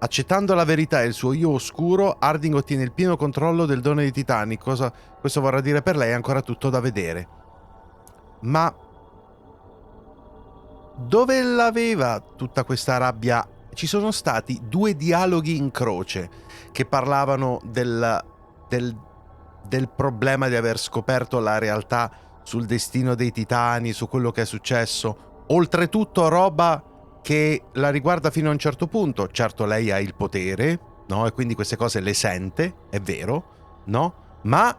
Accettando la verità e il suo io oscuro, Harding ottiene il pieno controllo del dono dei titani. Cosa questo vorrà dire per lei è ancora tutto da vedere. Ma dove l'aveva tutta questa rabbia? Ci sono stati 2 dialoghi in croce che parlavano del problema di aver scoperto la realtà sul destino dei titani, su quello che è successo. Oltretutto roba che la riguarda fino a un certo punto. Certo, lei ha il potere, no? E quindi queste cose le sente, è vero, no? Ma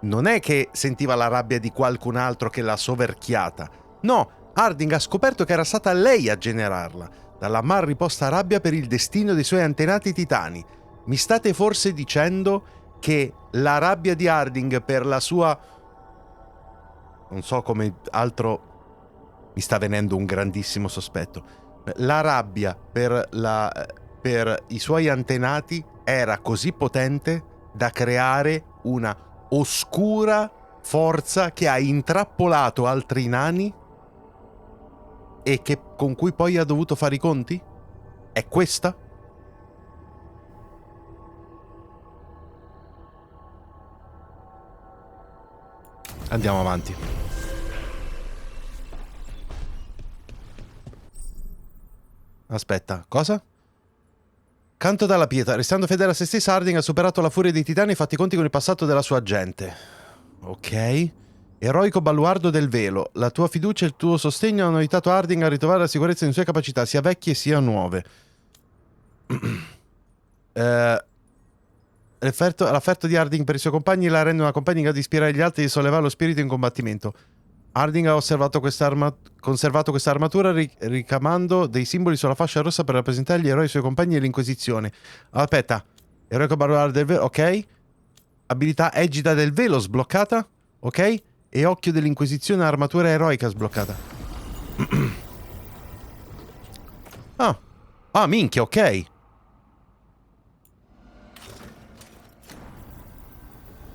non è che sentiva la rabbia di qualcun altro che l'ha soverchiata. No, Harding ha scoperto che era stata lei a generarla, dalla mal riposta rabbia per il destino dei suoi antenati titani. Mi state forse dicendo che la rabbia di Harding per la sua... non so come altro... mi sta venendo un grandissimo sospetto. La rabbia per i suoi antenati era così potente da creare una oscura forza che ha intrappolato altri nani e con cui poi ha dovuto fare i conti? È questa? Andiamo avanti. Aspetta, cosa? Canto dalla pietà. Restando fedele a se stessa, Harding ha superato la furia dei titani e fatti i conti con il passato della sua gente. Ok. Eroico baluardo del velo. La tua fiducia e il tuo sostegno hanno aiutato Harding a ritrovare la sicurezza nelle sue capacità, sia vecchie sia nuove. L'afferto di Harding per i suoi compagni la rende una compagna in grado di ispirare gli altri e di sollevare lo spirito in combattimento. Harding ha conservato questa armatura ricamando dei simboli sulla fascia rossa per rappresentare gli eroi dei suoi compagni e l'Inquisizione. Aspetta. Eroico baluardo del velo, ok. Abilità egida del velo sbloccata, ok. E occhio dell'Inquisizione, armatura eroica sbloccata. Ah, minchia, ok.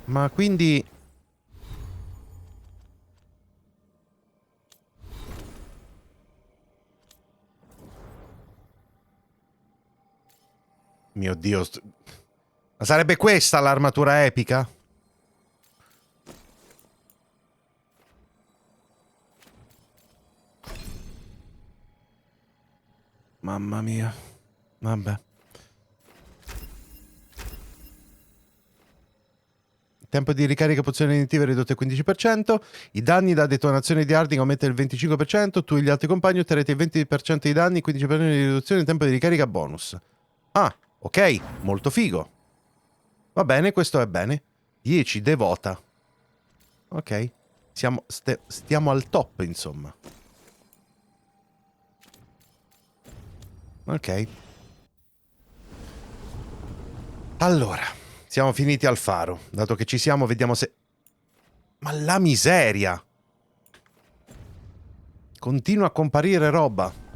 Ma quindi... Mio Dio. Ma sarebbe questa l'armatura epica? Mamma mia. Vabbè. Tempo di ricarica pozioni iniettive ridotto al 15%. I danni da detonazione di Harding aumenta il 25%. Tu e gli altri compagni otterrete il 20% di danni, 15% di riduzione in tempo di ricarica bonus. Ah, ok. Molto figo. Va bene, questo è bene. 10, devota. Ok. Stiamo al top, insomma. Ok. Allora, siamo finiti al faro. Dato che ci siamo, vediamo se... Ma la miseria! Continua a comparire roba.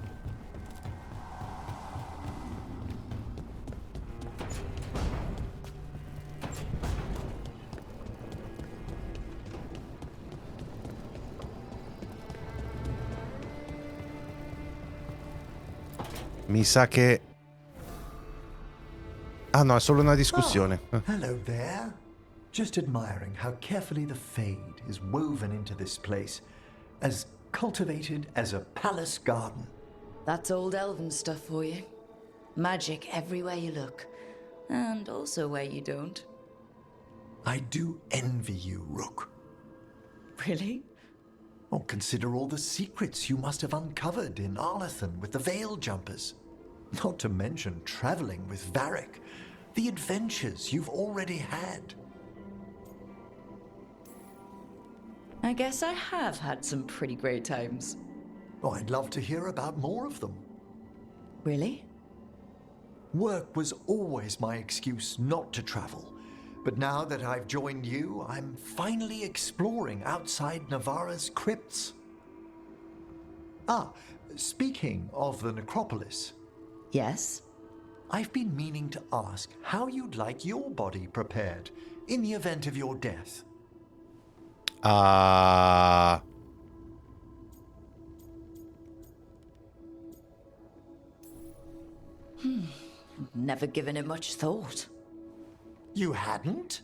Mi sa che... Ah no, è solo una discussione. Hello there. Just admiring how carefully the fade is woven into this place, as cultivated as a palace garden. That's old elven stuff for you. Magic everywhere you look. And also where you don't. I do envy you, Rook. Really? Oh, consider all the secrets you must have uncovered in Arlathan with the Veil Jumpers. Not to mention traveling with Varric. The adventures you've already had. I guess I have had some pretty great times. Oh, I'd love to hear about more of them. Really? Work was always my excuse not to travel. But now that I've joined you, I'm finally exploring outside Navarra's crypts. Ah, speaking of the necropolis. Yes? I've been meaning to ask how you'd like your body prepared in the event of your death. Never given it much thought. You hadn't?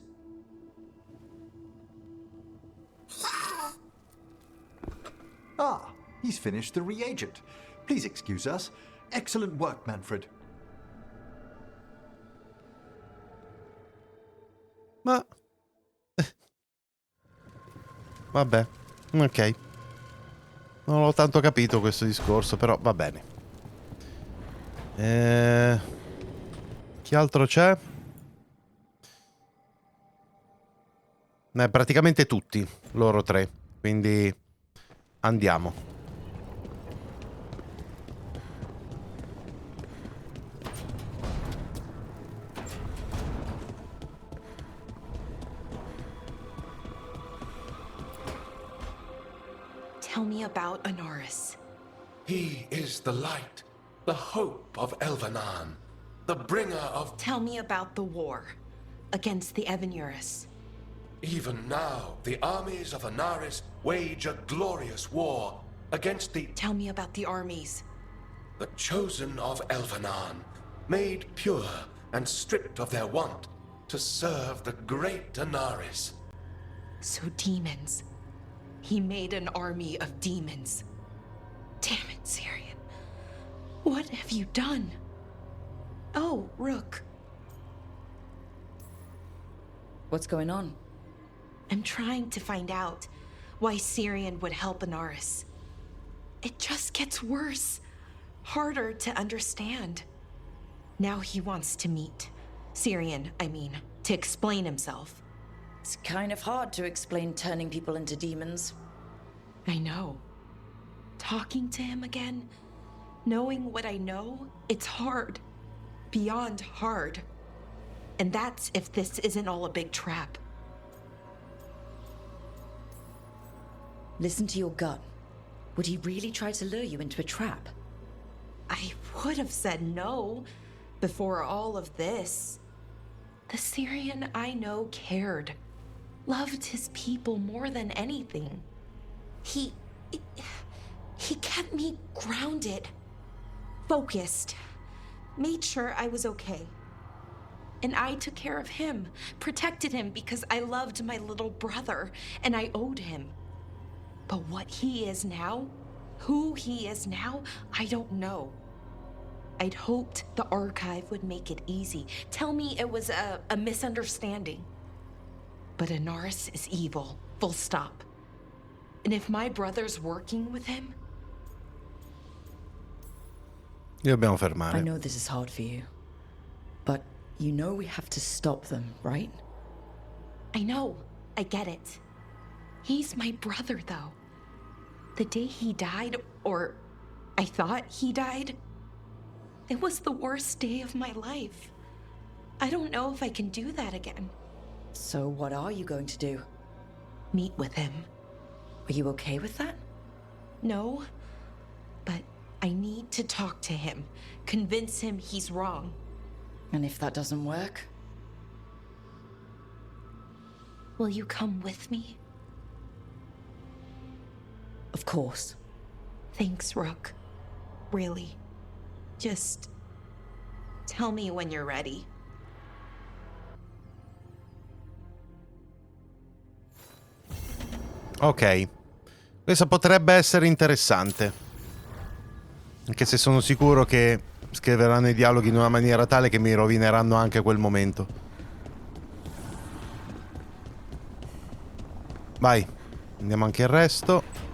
Ah, he's finished the reagent. Please excuse us. Excellent work, Manfred. Ma... Vabbè, ok. Non ho tanto capito questo discorso, però va bene. Chi altro c'è? Praticamente tutti, loro tre. Quindi andiamo. Tell me about Anaris. He is the light, the hope of Elvenan, the bringer of... Tell me about the war against the Evenuris. Even now, the armies of Anaris wage a glorious war against the... Tell me about the armies. The chosen of Elvenan, made pure and stripped of their want to serve the great Anaris. So demons. He made an army of demons. Damn it, Syrian. What have you done? Oh, Rook. What's going on? I'm trying to find out why Syrian would help Anaris. It just gets worse. Harder to understand. Now he wants to meet. Syrian, I mean, to explain himself. It's kind of hard to explain turning people into demons. I know. Talking to him again, knowing what I know, it's hard. Beyond hard. And that's if this isn't all a big trap. Listen to your gut. Would he really try to lure you into a trap? I would have said no before all of this. The Syrian I know cared. Loved his people more than anything. He kept me grounded, focused, made sure I was okay. And I took care of him, protected him because I loved my little brother and I owed him. But what he is now, who he is now, I don't know. I'd hoped the archive would make it easy. Tell me it was a misunderstanding. But Anaris is evil, full stop. And if my brother's working with him... Dobbiamo fermare. I know this is hard for you. But you know we have to stop them, right? I know. I get it. He's my brother, though. The day he died, or I thought he died, it was the worst day of my life. I don't know if I can do that again. So what are you going to do? Meet with him. Are you okay with that? No, but I need to talk to him, convince him he's wrong. And if that doesn't work? Will you come with me? Of course. Thanks, Rook. Really. Just tell me when you're ready. Ok. Questa potrebbe essere interessante. Anche se sono sicuro che scriveranno i dialoghi in una maniera tale che mi rovineranno anche quel momento. Vai. Andiamo anche il resto.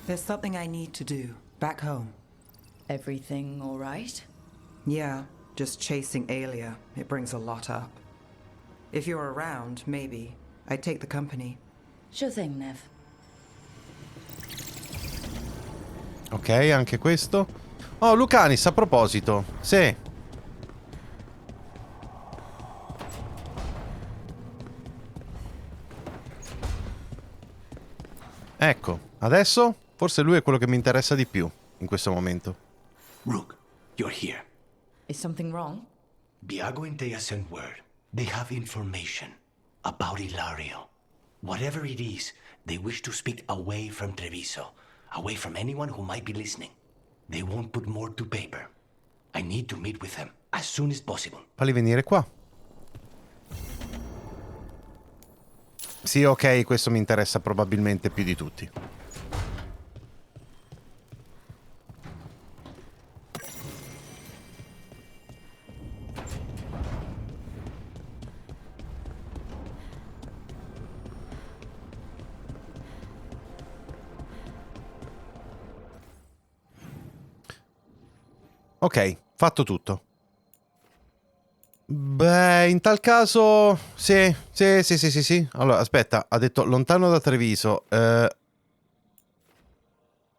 There's something I need to do back home. Everything all right? Yeah, just chasing Aelia. It brings a lot up. If you're around, maybe. I'd take the company. Sure thing, Nev. Ok, anche questo. Oh, Lucanis, a proposito. Sì. Ecco, adesso forse lui è quello che mi interessa di più in questo momento. Rook, you're here. Is something wrong? Biago and Thea sent word. They have information about Ilario. Whatever it is, they wish to speak away from Treviso. away from anyone who might be listening. They won't put more to paper. I need to meet with them as soon as possible. Falli venire qua. Sì, ok, questo mi interessa probabilmente più di tutti. Ok, fatto tutto. Beh, in tal caso... Sì. Allora, aspetta, ha detto lontano da Treviso.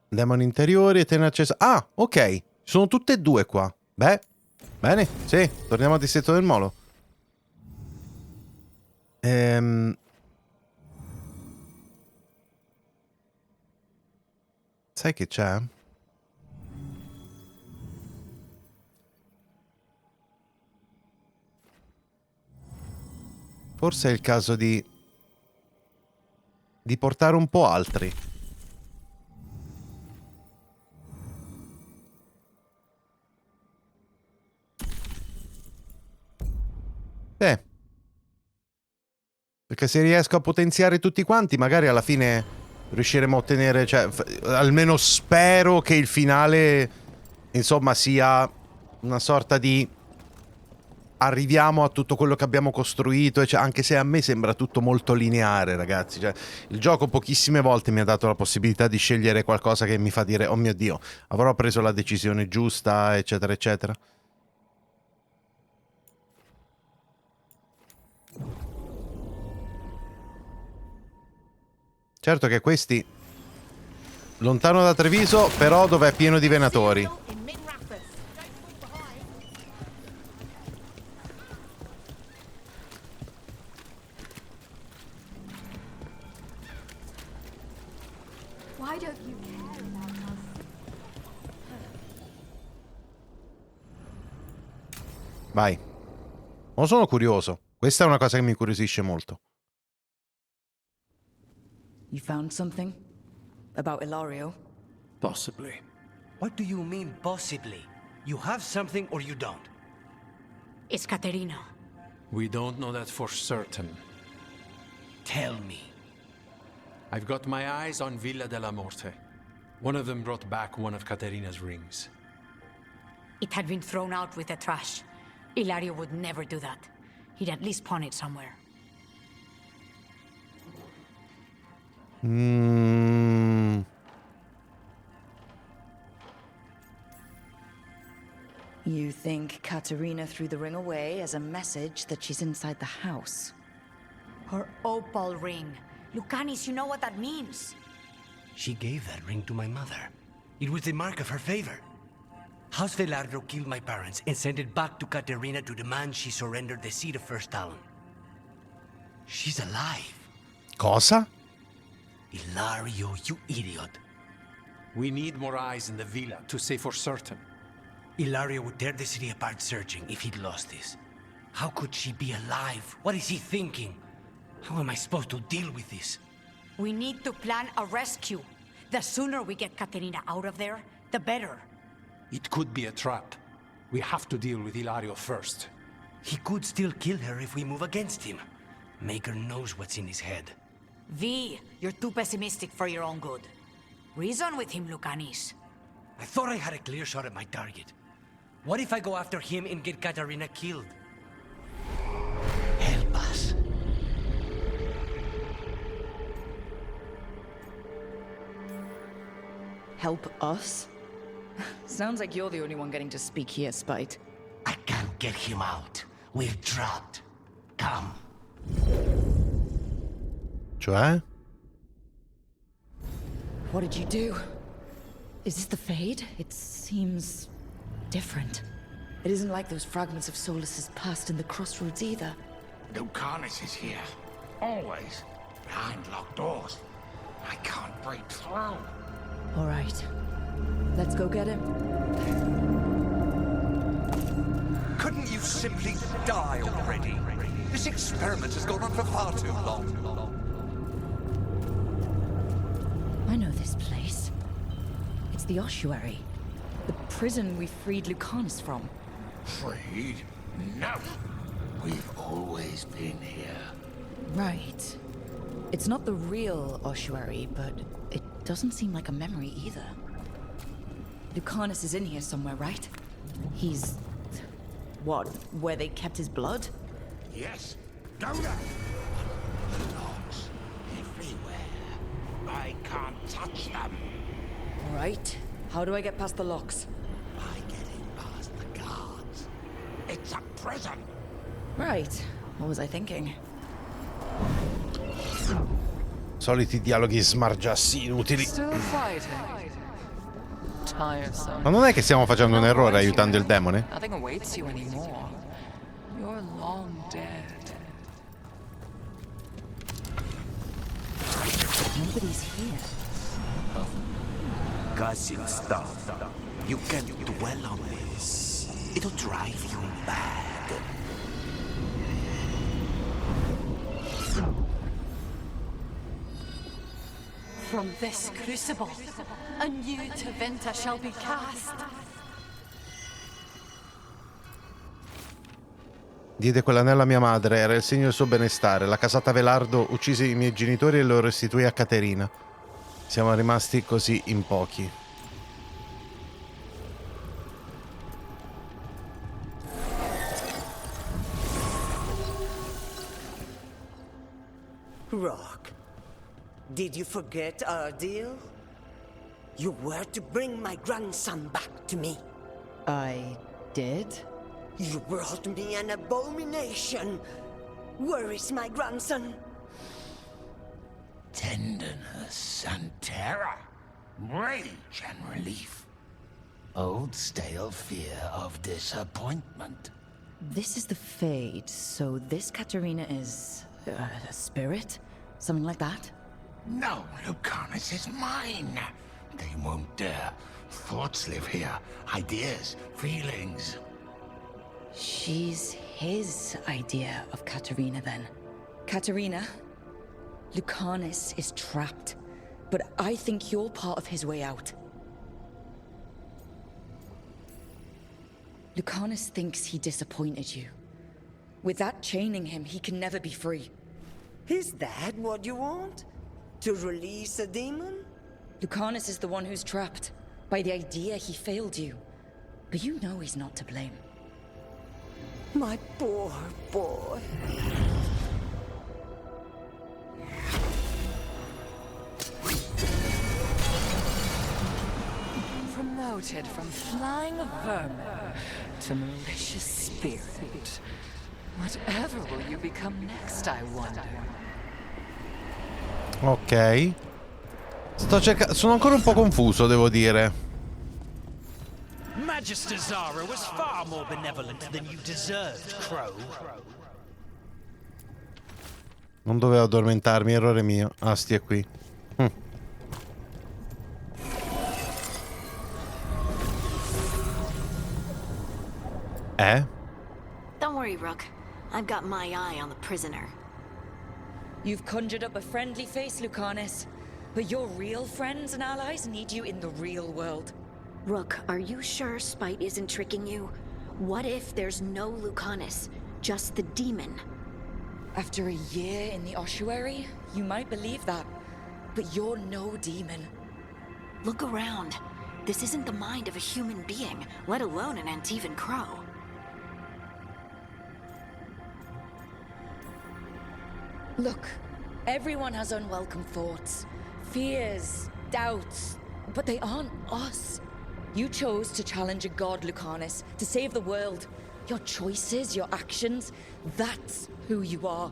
Demoni interiori e tene accesa... Ah, ok. Sono tutte e due qua. Beh, bene, sì. Torniamo al distretto del Molo. Sai che c'è? Forse è il caso di portare un po' altri. Perché se riesco a potenziare tutti quanti, magari alla fine riusciremo a ottenere, cioè, almeno spero che il finale, insomma, sia una sorta di arriviamo a tutto quello che abbiamo costruito, cioè, anche se a me sembra tutto molto lineare, ragazzi. Cioè, il gioco pochissime volte mi ha dato la possibilità di scegliere qualcosa che mi fa dire oh mio Dio, avrò preso la decisione giusta, eccetera, eccetera. Certo che questi, lontano da Treviso, però dove è pieno di venatori. Vai. Non sono curioso. Questa è una cosa che mi incuriosisce molto. You found something? About Ilario? Possibly. What do you mean, possibly? You have something or you don't? It's Caterina. We don't know that for certain. Tell me. I've got my eyes on Villa della Morte. One of them brought back one of Caterina's rings. It had been thrown out with the trash. Ilario would never do that. He'd at least pawn it somewhere. You think Katerina threw the ring away as a message that she's inside the house? Her opal ring. Lucanis, you know what that means. She gave that ring to my mother. It was the mark of her favor. House Velardo killed my parents and sent it back to Caterina to demand she surrender the seat of First Talon. She's alive. Cosa? Ilario, you idiot. We need more eyes in the villa to say for certain. Ilario would tear the city apart searching if he'd lost this. How could she be alive? What is he thinking? How am I supposed to deal with this? We need to plan a rescue. The sooner we get Caterina out of there, the better. It could be a trap. We have to deal with Ilario first. He could still kill her if we move against him. Maker knows what's in his head. V, you're too pessimistic for your own good. Reason with him, Lucanis. I thought I had a clear shot at my target. What if I go after him and get Caterina killed? Help us. Help us? Sounds like you're the only one getting to speak here, Spite. I can't get him out. We're trapped. Come. Cioè? What did you do? Is this the Fade? It seems different. It isn't like those fragments of Solus's past in the crossroads either. Lucanis is here. Always. Behind locked doors. I can't break through. All right. Let's go get him. Couldn't you simply die already? This experiment has gone on for far too long. I know this place. the ossuary. The prison we freed Lucanus from. Freed? No. We've always been here. Right. It's not the real ossuary, but it doesn't seem like a memory either. Lucanus is in here somewhere, right? He's... what, where they kept his blood? Yes. Go there. The locks everywhere. I can't touch them. Right. How do I get past the locks? By getting past the guards. It's a prison. Right. What was I thinking? Soliti dialoghi smargiassi inutili. Still fighting. Tiresome. Ma non è che stiamo facendo un errore aiutando il demone? Nothing awaits you anymore. You're long dead. Nobody's here. Guessing stuff. You can't dwell on this. It'll drive you mad. From this crucible, a new Teventa shall be cast. Diede quell'anello a mia madre, era il segno del suo benestare. La casata Velardo uccise i miei genitori e lo restituì a Caterina. Siamo rimasti così in pochi. Rock, did you forget our deal? You were to bring my grandson back to me. I did? You brought me an abomination. Where is my grandson? Tenderness and terror. Rage and relief. Old stale fear of disappointment. This is the Fade, so this Katerina is... a spirit? Something like that? No, Lucanus is mine. They won't dare. Thoughts live here. Ideas, feelings. She's his idea of Katerina, then. Katerina, Lucanus is trapped, but I think you're part of his way out. Lucanus thinks he disappointed you. With that chaining him, he can never be free. Is that what you want? To release a demon? Lucanus is the one who's trapped, by the idea he failed you. But you know he's not to blame. My poor boy. Promoted from flying vermin to malicious spirit. Whatever will you become next, I wonder? Ok. Sono ancora un po' confuso, devo dire. Magister Zara was far more benevolent than you deserved, Crow. Non dovevo addormentarmi, errore mio. Ah, stia qui. Don't worry, Rook. I've got my eye on the prisoner. You've conjured up a friendly face, Lucanus. But your real friends and allies need you in the real world. Rook, are you sure Spite isn't tricking you? What if there's no Lucanus, just the demon? After a year in the ossuary, you might believe that. But you're no demon. Look around. This isn't the mind of a human being, let alone an Antivan Crow. Look, everyone has unwelcome thoughts, fears, doubts, but they aren't us. You chose to challenge a god, Lucanus, to save the world. Your choices, your actions, that's who you are.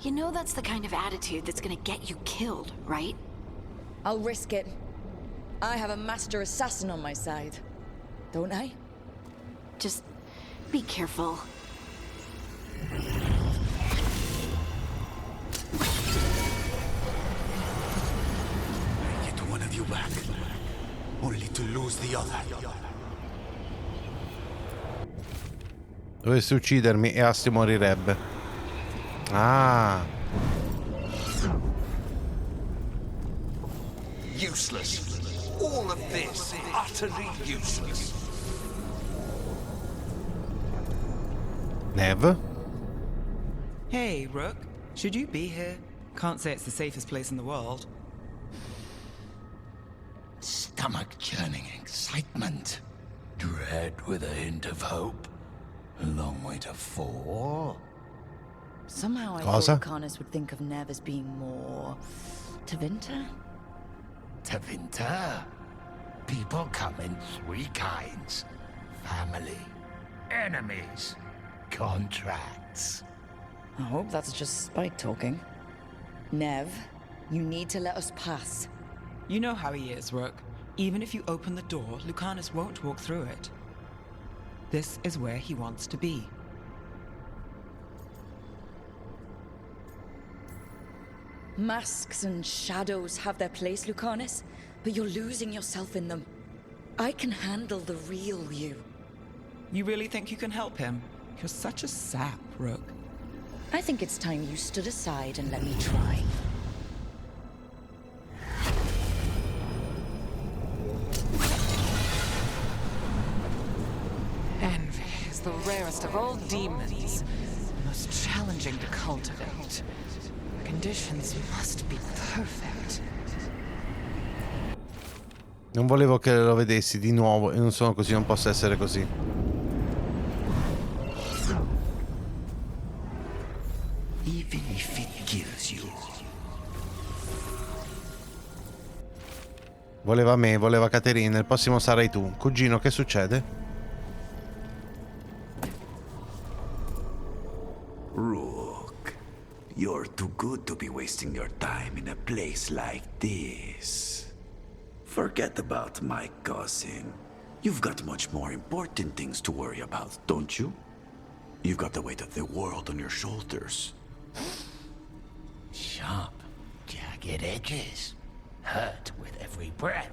You know that's the kind of attitude that's gonna get you killed, right? I'll risk it. I have a master assassin on my side, don't I? Just be careful. Get one of you back, only to lose the other. Dovesse uccidermi e Asti morirebbe. Ah. Useless. all of this utterly useless. Nev? Hey, Rook. Should you be here? Can't say it's the safest place in the world. Stomach-churning excitement. Dread with a hint of hope. A long way to fall. Somehow I Cosa? thought Lucanus would think of Nev as being more... Tevinter? Tevinter? People come in three kinds. Family, enemies, contracts. I hope that's just spite talking. Nev, you need to let us pass. You know how he is, Rook. Even if you open the door, Lucanus won't walk through it. This is where he wants to be. Masks and shadows have their place, Lucanus, but you're losing yourself in them. I can handle the real you. You really think you can help him? You're such a sap, Rook. I think it's time you stood aside and let me try. Envy is the rarest of all demons, the most challenging to cultivate. The conditions must be perfect. Non volevo che lo vedessi di nuovo e non sono così, non posso essere così. Even if it kills you. Voleva me, voleva Caterina, il prossimo sarai tu. Cugino, che succede? Rook, you're too good to be wasting your time in a place like this. Forget about my cousin. You've got much more important things to worry about, don't you? You've got the weight of the world on your shoulders. Sharp, jagged edges. Hurt with every breath.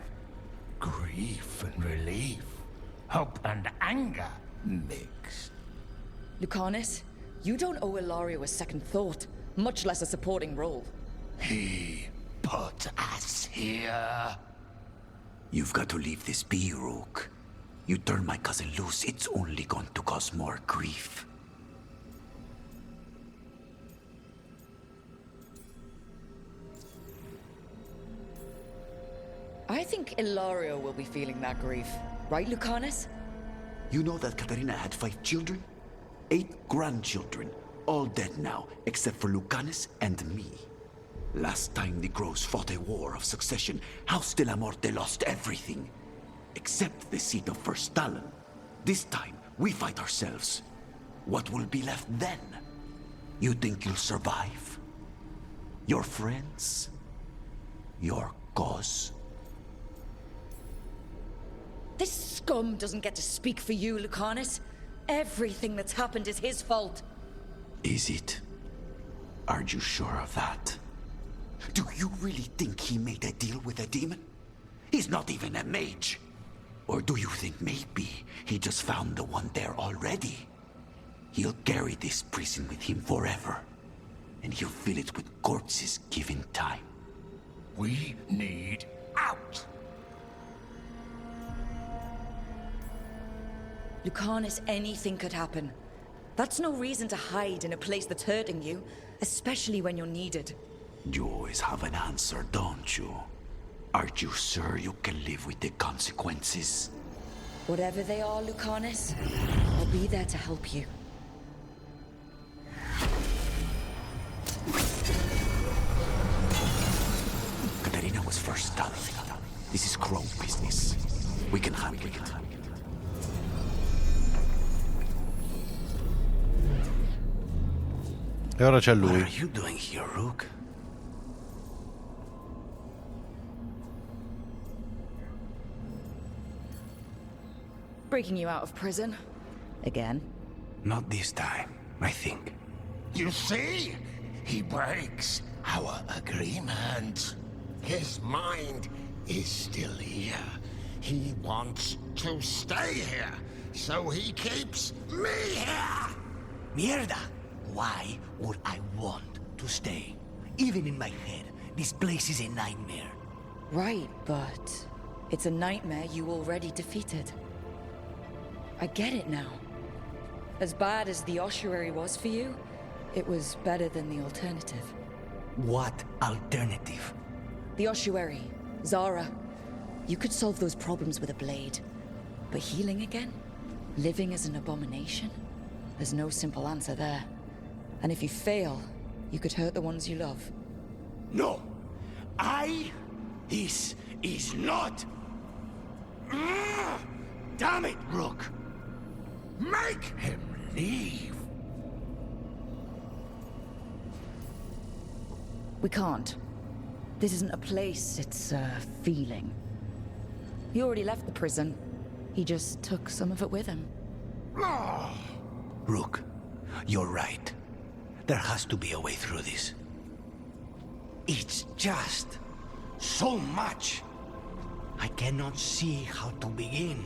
Grief and relief. Hope and anger mixed. Lucanus, you don't owe Ilario a second thought, much less a supporting role. He put us here. You've got to leave this be, Rook. You turn my cousin loose, it's only going to cause more grief. I think Ilario will be feeling that grief. Right, Lucanus? You know that Katarina had 5 children? 8 grandchildren. All dead now, except for Lucanus and me. Last time the Grows fought a war of succession, House de la Morte lost everything. Except the seat of First Talon. This time, we fight ourselves. What will be left then? You think you'll survive? Your friends? Your cause? This scum doesn't get to speak for you, Lucanus. Everything that's happened is his fault. Is it? Are you sure of that? Do you really think he made a deal with a demon? He's not even a mage. Or do you think maybe he just found the one there already? He'll carry this prison with him forever. And he'll fill it with corpses given time. We need out. Lucanus, anything could happen. That's no reason to hide in a place that's hurting you, especially when you're needed. You always have an answer, don't you? Aren't you sure you can live with the consequences? Whatever they are, Lucanus, I'll be there to help you. Katarina was first done. This is Crow business. We can handle it. E ora c'è What lui. are you doing here, Rook? Breaking you out of prison. Again. Not this time, I think. You see? He breaks our agreement. His mind is still here. He wants to stay here, so he keeps me here! Mierda! Why would I want to stay? Even in my head, this place is a nightmare. Right, but... It's a nightmare you already defeated. I get it now. As bad as the ossuary was for you, it was better than the alternative. What alternative? The ossuary, Zara. You could solve those problems with a blade. But healing again? Living as an abomination? There's no simple answer there. And if you fail, you could hurt the ones you love. No! This is not... Damn it, Rook! Make him leave! We can't. This isn't a place, it's a feeling. He already left the prison. He just took some of it with him. Rook, you're right. There has to be a way through this. It's just so much. I cannot see how to begin.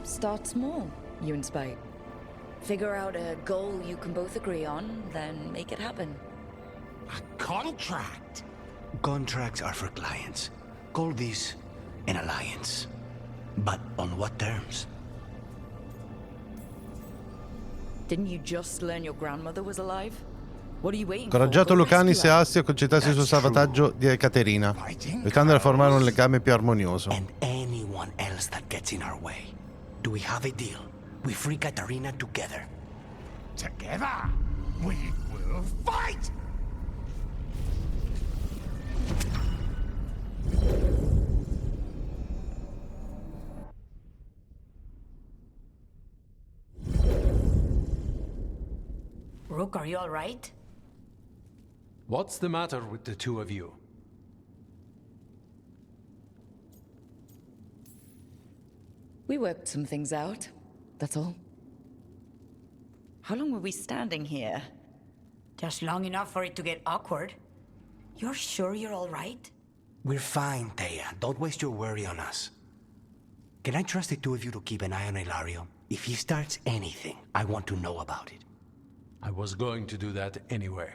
Start small, you and Spike. Figure out a goal you can both agree on, then make it happen. A contract? Contracts are for clients. Call this an alliance. But on what terms? Didn't you just learn your grandmother was alive? What are you waiting Incoraggiato for? Go Lucanis e rescue her. Asti a concentrarsi sul salvataggio di Caterina, cercando di formare un legame più armonioso. And anyone else that gets in our way. Do we have a deal? We free Katarina together. Together, we will fight! Rook, are you all right? What's the matter with the two of you? We worked some things out, that's all. How long were we standing here? Just long enough for it to get awkward. You're sure you're all right? We're fine, Thea. Don't waste your worry on us. Can I trust the two of you to keep an eye on Ilario? If he starts anything, I want to know about it. I was going to do that anyway.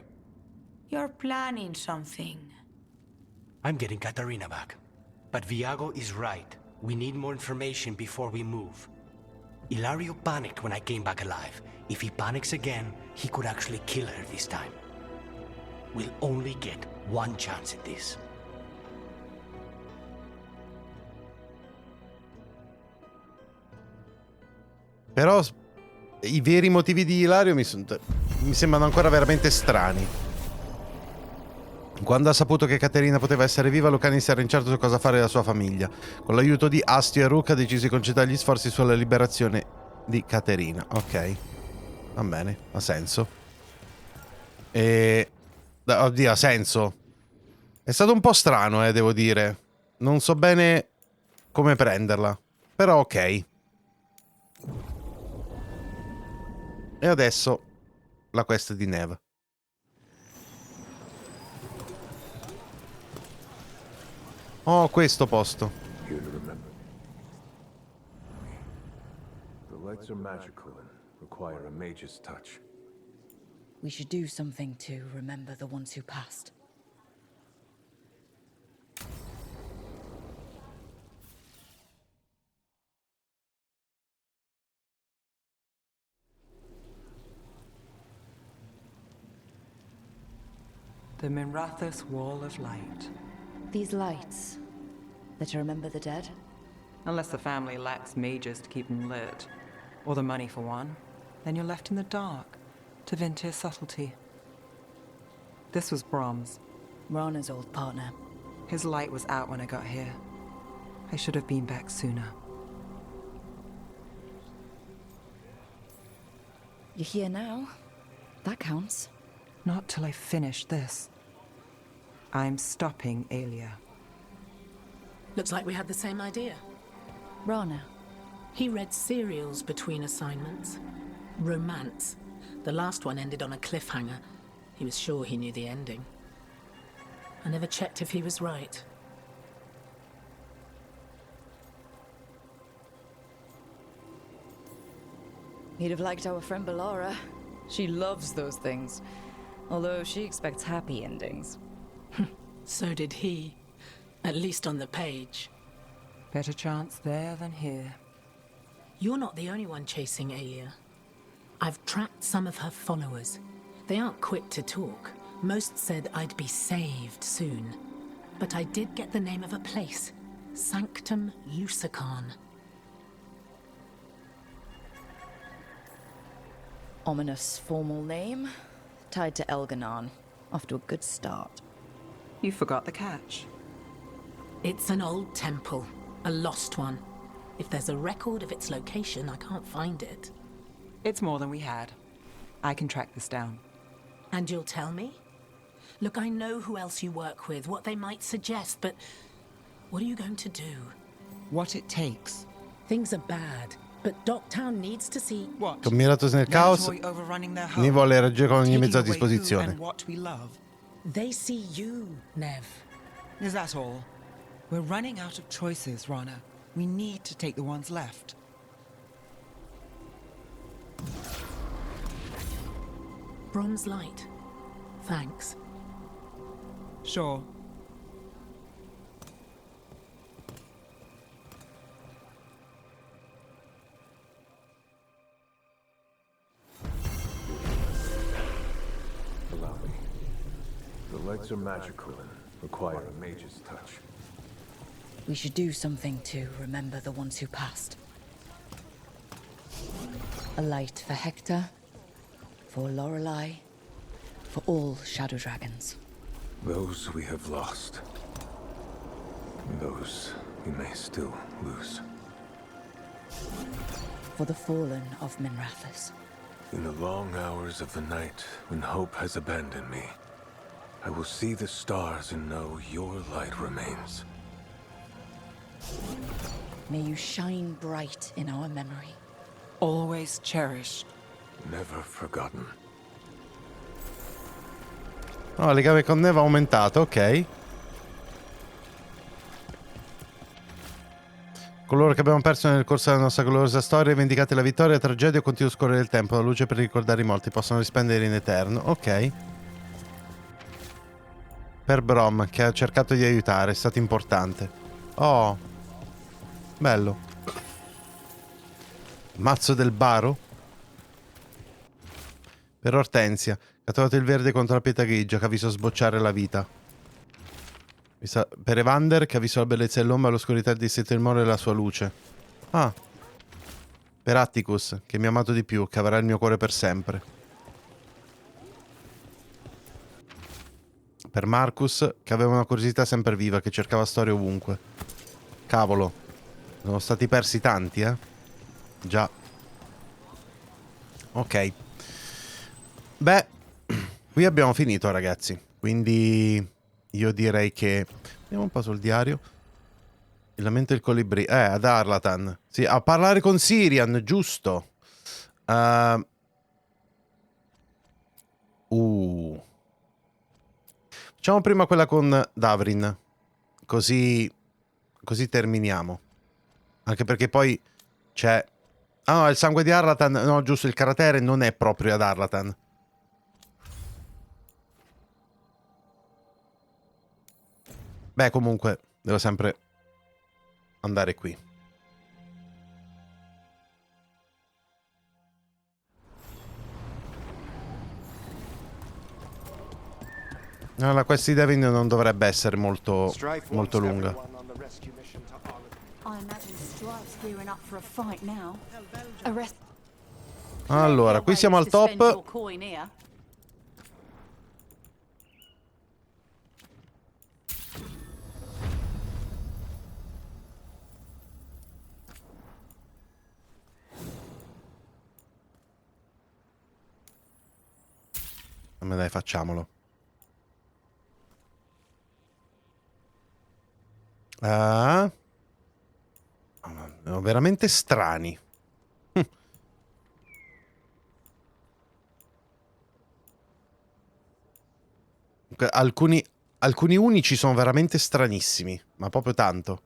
You're planning something. I'm getting Katarina back. But Viago is right. We need more information before we move. Ilario panicked when I came back alive. If he panics again, he could actually kill her this time. We'll only get one chance at this. Però i veri motivi di Ilario mi sembrano ancora veramente strani. Quando ha saputo che Caterina poteva essere viva, Lucanis era incerto su cosa fare della sua famiglia. Con l'aiuto di Astio e Rook ha deciso di concentrare gli sforzi sulla liberazione di Caterina. Ok, va bene, ha senso. Oddio, ha senso. È stato un po' strano, devo dire. Non so bene come prenderla, però ok. E adesso la quest di Neve. Oh, questo posto. Here to remember. The lights are magical and require a mage's touch. We should do something to remember the ones who passed. The Minrathous Wall of Light. These lights, they're to remember the dead? Unless the family lacks mages to keep them lit, or the money for one, then you're left in the dark to Vintir's subtlety. This was Brahms. Rana's old partner. His light was out when I got here. I should have been back sooner. You're here now. That counts. Not till I finish this. I'm stopping Alia. Looks like we had the same idea. Rana. He read serials between assignments. Romance. The last one ended on a cliffhanger. He was sure he knew the ending. I never checked if he was right. He'd have liked our friend Bellara. She loves those things. Although she expects happy endings. So did he. At least on the page. Better chance there than here. You're not the only one chasing Alia. I've tracked some of her followers. They aren't quick to talk. Most said I'd be saved soon. But I did get the name of a place. Sanctum Lucican. Ominous formal name, tied to Elganon. Off to a good start. You forgot the catch. It's an old temple, a lost one. If there's a record of its location, I can't find it. It's more than we had. I can track this down. And you'll tell me? Look, I know who else you work with, what they might suggest, but what are you going to do? What it takes. Things are bad, but Dogtown needs to see what? Commiratos nel caos, ne vuole reagire con ogni mezzo a disposizione. They see you, Nev. Is that all? We're running out of choices, Rana. We need to take the ones left. Brom's light. Thanks. Sure. Allow me. The lights are magical and require a mage's touch. We should do something to remember the ones who passed. A light for Hector, for Lorelei, for all shadow dragons. Those we have lost. Those we may still lose. For the fallen of Minrathous. In the long hours of the night, when hope has abandoned me, I will see the stars and know your light remains. May you shine bright in our memory. Always cherished. Never forgotten. No, il legame con Neve ha aumentato, ok. Coloro che abbiamo perso nel corso della nostra gloriosa storia, vendicate la vittoria, tragedia o continuo scorrere il tempo, la luce per ricordare i morti possono rispendere in eterno, ok. Per Brom, che ha cercato di aiutare, è stato importante. Oh, bello. Mazzo del baro. Per Ortensia, che ha trovato il verde contro la pietra grigia, che ha visto sbocciare la vita. Per Evander, che ha visto la bellezza dell'ombra e l'oscurità di il moro e la sua luce. Ah. Per Atticus, che mi ha amato di più, che avrà il mio cuore per sempre. Per Marcus, che aveva una curiosità sempre viva, che cercava storie ovunque. Cavolo. Sono stati persi tanti, eh? Già. Ok. Beh, qui abbiamo finito, ragazzi. Quindi io direi che... Vediamo un po' sul diario. Il lamento del colibrì. Ad Arlatan. Sì, a parlare con Sirian, giusto. Facciamo prima quella con Davrin. Così terminiamo. Anche perché poi c'è... Ah no, il sangue di Arlatan. No, giusto, il cratere non è proprio ad Arlatan. Beh, comunque, devo sempre andare qui. No, la quest di Devin non dovrebbe essere molto lunga. Allora, qui siamo al top. Ma dai, facciamolo. Sono veramente strani. Alcuni unici sono veramente stranissimi, ma proprio tanto.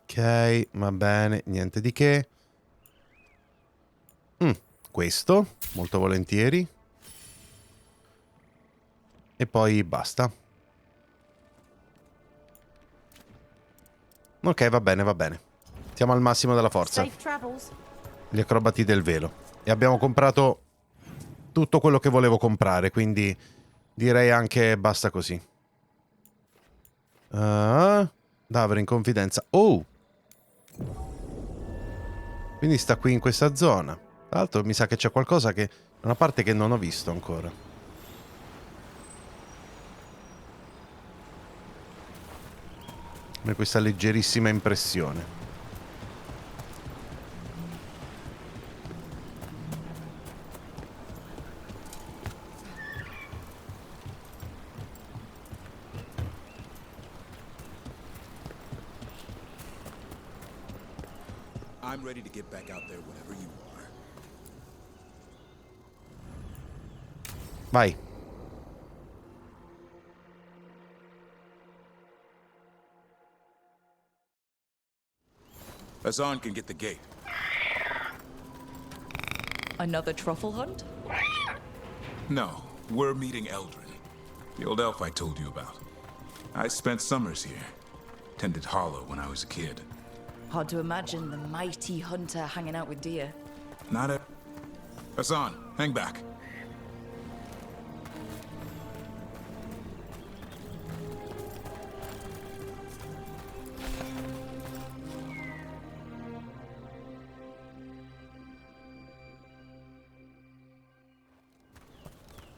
Ok, va bene, niente di che. Questo, molto volentieri. E poi basta. Ok, va bene, va bene. Siamo al massimo della forza. Safe travels. Gli acrobati del velo. E abbiamo comprato tutto quello che volevo comprare, quindi direi anche basta così. Davvero in confidenza. Oh! Quindi sta qui in questa zona. Tra l'altro mi sa che c'è qualcosa che... una parte che non ho visto ancora. Come questa leggerissima impressione. I'm ready to get back out there whenever you are. Vai. Hassan can get the gate. Another truffle hunt? No, we're meeting Eldrin, the old elf I told you about. I spent summers here. Tended Hollow when I was a kid. Hard to imagine the mighty hunter hanging out with deer. Not a... Hassan, hang back.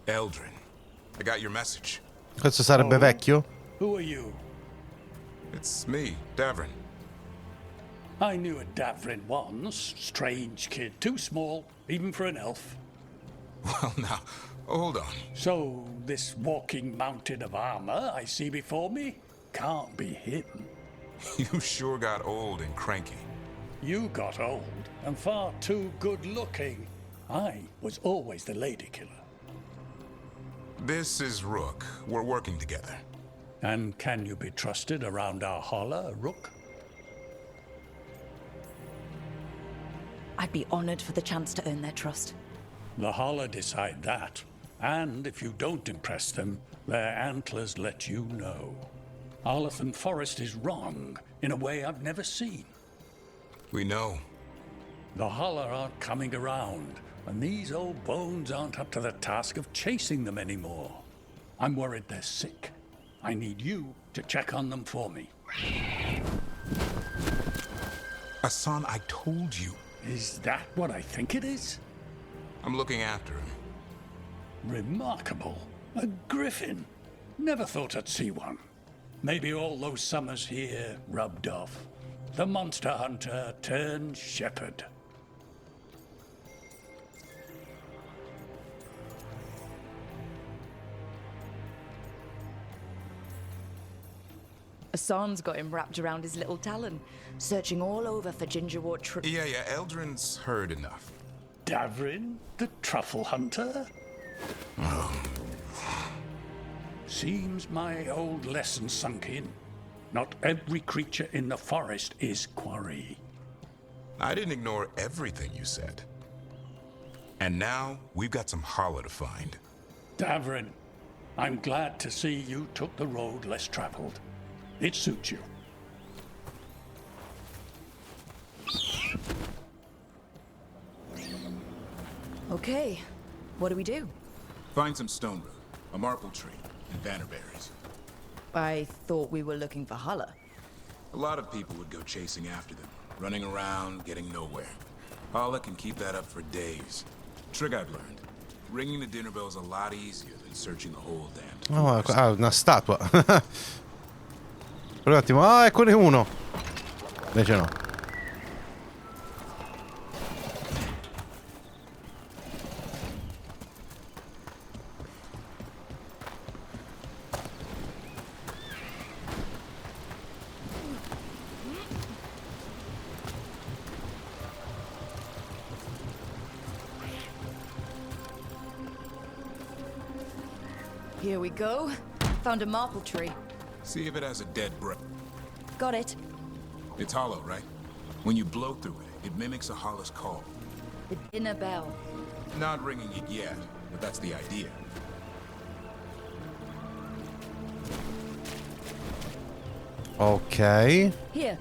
Eldrin, I got your message. Questo sarebbe vecchio? Who are you? It's me, Davrin. I knew a Davrin once. Strange kid. Too small, even for an elf. Well, now, hold on. So, this walking mountain of armor I see before me can't be him. You sure got old and cranky. You got old and far too good looking. I was always the lady killer. This is Rook. We're working together. And can you be trusted around our holler, Rook? I'd be honored for the chance to earn their trust. The holler decide that. And if you don't impress them, their antlers let you know. Arlathan Forest is wrong in a way I've never seen. We know. The holler aren't coming around, and these old bones aren't up to the task of chasing them anymore. I'm worried they're sick. I need you to check on them for me. Hassan, I told you. Is that what I think it is? I'm looking after him. Remarkable. A griffin. Never thought I'd see one. Maybe all those summers here rubbed off. The monster hunter turned shepherd. Hassan's got him wrapped around his little talon, searching all over for gingerwort Yeah, Eldrin's heard enough. Davrin, the Truffle Hunter? Seems my old lesson sunk in. Not every creature in the forest is quarry. I didn't ignore everything you said. And now, we've got some holler to find. Davrin, I'm glad to see you took the road less traveled. It suits you. Okay, what do we do? Find some stone root, a marple tree, and bannerberries. I thought we were looking for Holler. A lot of people would go chasing after them, running around, getting nowhere. Holler can keep that up for days. Trick I've learned. Ringing the dinner bell's a lot easier than searching the whole damn forest. Una statua. Per un attimo, eccone uno. Invece no. Here we go. Found a marple tree. See if it has a dead breath. Got it. It's hollow, right? When you blow through it, it mimics a holler's call. The dinner bell. Not ringing it yet, but that's the idea. Ok. Here,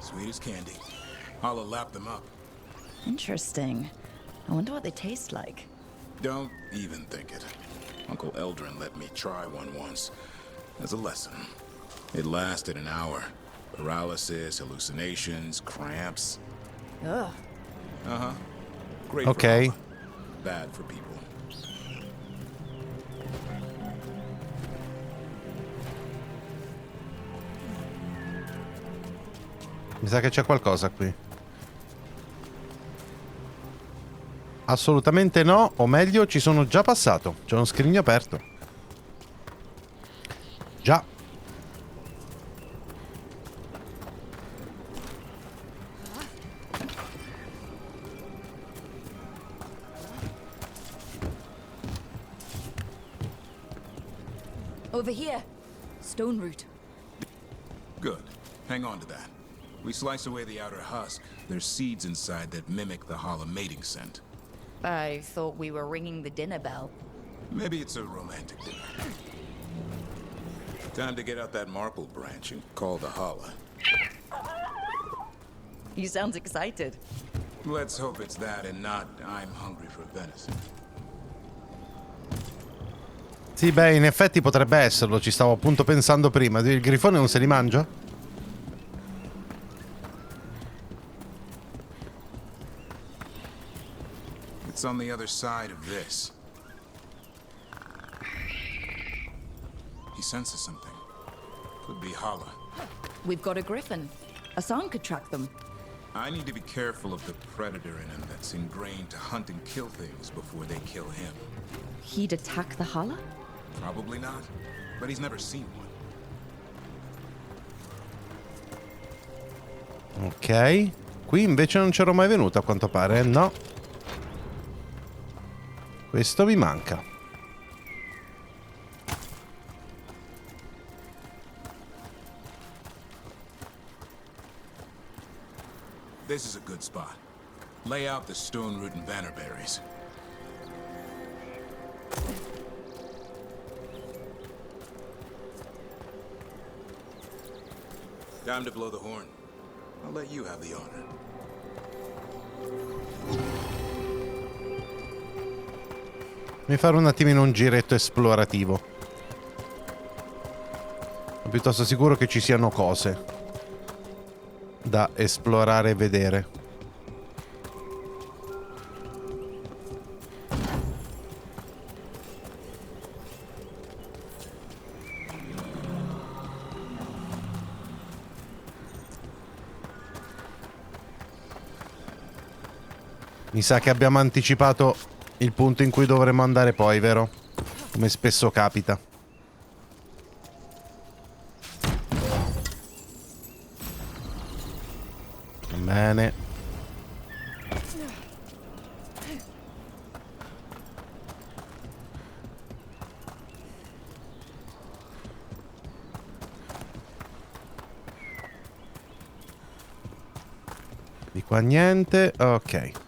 Sweet as candy. I'll lap them up. Interesting. I wonder what they taste like. Don't even think it. Uncle Eldrin let me try one once. As a lesson. It lasted an hour. Paralysis, hallucinations, cramps. Ugh. Uh-huh. Great Ok. for bad for people. Mi sa che c'è qualcosa qui. Assolutamente no, o meglio ci sono già passato. C'è uno scrigno aperto. Già. Over here. Stone root. Good. Hang on to that. We slice away the outer husk. There's seeds inside that mimic the Hala mating scent. I thought we were ringing the dinner bell. Maybe it's a romantic dinner. Time to get out that marple branch and call the Hala. He sounds excited. Let's hope it's that and not I'm hungry for venison. Sì, beh, in effetti potrebbe esserlo, ci stavo appunto pensando prima. Il grifone non se li mangia? It's on the other side of this. He senses something. Could be Hala. We've got a griffin. Hassan could track them. I need to be careful of the predator in him that's ingrained to hunt and kill things before they kill him. He'd attack the Hala? Probably not, but he's never seen one. Ok. Qui invece non c'ero mai venuto a quanto pare, no. Questo mi manca. This is a good spot. Lay out the stone root and bannerberries. Time to blow the horn. I'll let you have the honor. Mi fare un attimino un giretto esplorativo. Sono piuttosto sicuro che ci siano cose da esplorare e vedere. Mi sa che abbiamo anticipato il punto in cui dovremo andare poi, vero? Come spesso capita. Bene. Di qua niente. Ok.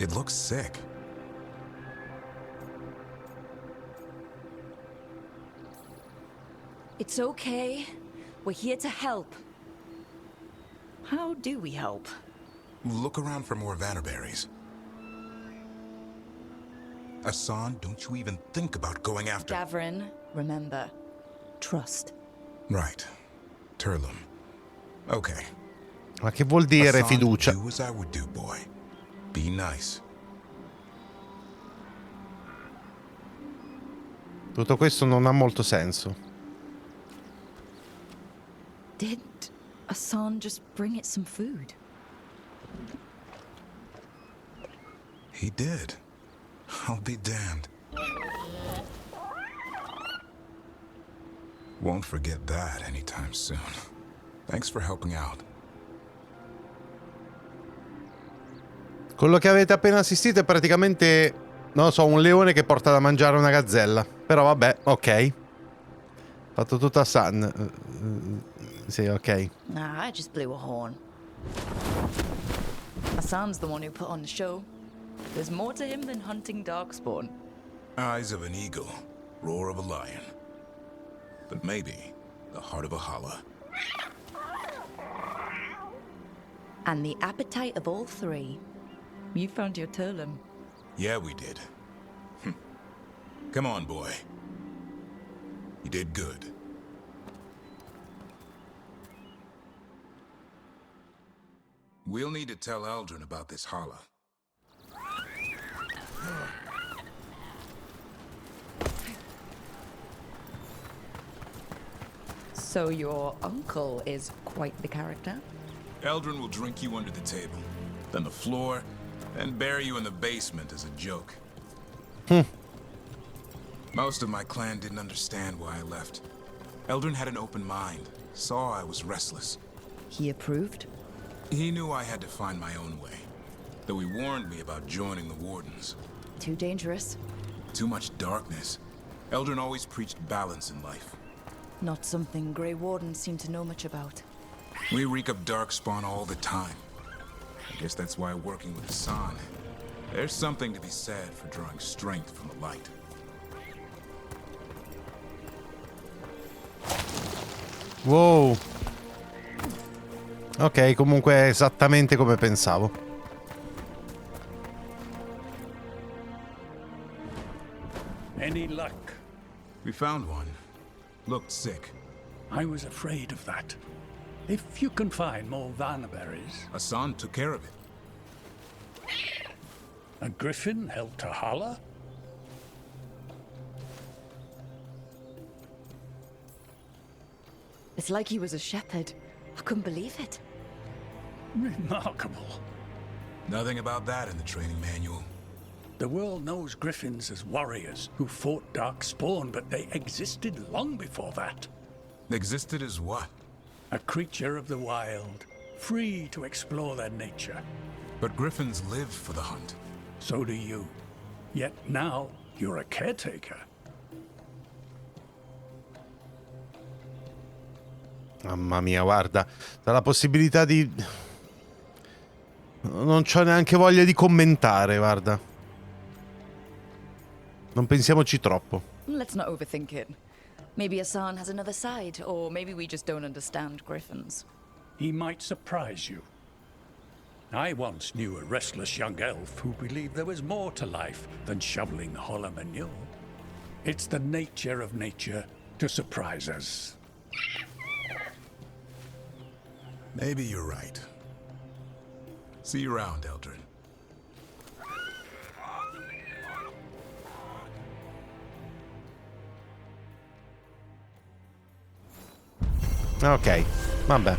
It looks sick. It's okay. We're here to help. How do we help? Look around for more vannerberries. Hassan, don't you even think about going after... Gavrin, remember, trust. Right. Turlum. Okay. Ma che vuol dire Hassan, fiducia? do as I would do, boy. Be nice. Tutto questo non ha molto senso. Did Hassan just bring it some food? He did. I'll be damned. Won't forget that anytime soon. Thanks for helping out. Quello che avete appena assistito è praticamente, non lo so, un leone che porta da mangiare una gazzella. Però vabbè, ok. Fatto tutto a San. Sì, ok. Nah, I just blew a horn. Hassan's the one who put on the show. There's more to him than hunting darkspawn. Eyes of an eagle, roar of a lion. But maybe the heart of a holla. And the appetite of all three. You found your Turlum. Yeah, we did. Come on, boy. You did good. We'll need to tell Eldrin about this holla. So your uncle is quite the character? Eldrin will drink you under the table, then the floor, and bury you in the basement as a joke. Most of my clan didn't understand why I left. Eldrin had an open mind, saw I was restless. He approved? He knew I had to find my own way, though he warned me about joining the Wardens. Too dangerous? Too much darkness. Eldrin always preached balance in life. Not something Grey Wardens seem to know much about. We reek of darkspawn all the time. I guess that's why working with Hassan, there's something to be said for drawing strength from the light. Wow. Ok, comunque è esattamente come pensavo. Any luck? We found one. Looked sick. I was afraid of that. If you can find more vanberries. Hassan took care of it. A griffin helped to holler? It's like he was a shepherd. I couldn't believe it. Remarkable. Nothing about that in the training manual. The world knows griffins as warriors who fought darkspawn, but they existed long before that. Existed as what? A creature of the wild, free to explore their nature. But griffins live for the hunt. So do you. Yet now, you're a caretaker. Mamma mia, guarda, dalla possibilità di... Non c'ho neanche voglia di commentare, guarda. Non pensiamoci troppo. Let's not overthink it. Maybe Hassan has another side, or maybe we just don't understand griffins. He might surprise you. I once knew a restless young elf who believed there was more to life than shoveling hollow manure. It's the nature of nature to surprise us. Maybe you're right. See you around, Eldrin. Ok, vabbè.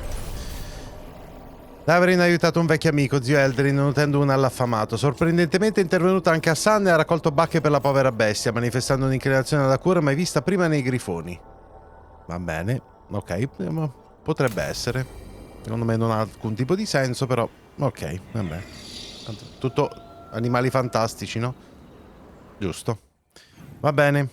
Lavrin ha aiutato un vecchio amico, zio Eldrin, nutendo un allaffamato. Sorprendentemente è intervenuto anche Hassan e ha raccolto bacche per la povera bestia, manifestando un'inclinazione alla cura mai vista prima nei grifoni. Va bene, ok, potrebbe essere. Secondo me non ha alcun tipo di senso, però... Ok, vabbè. Tutto animali fantastici, no? Giusto. Va bene.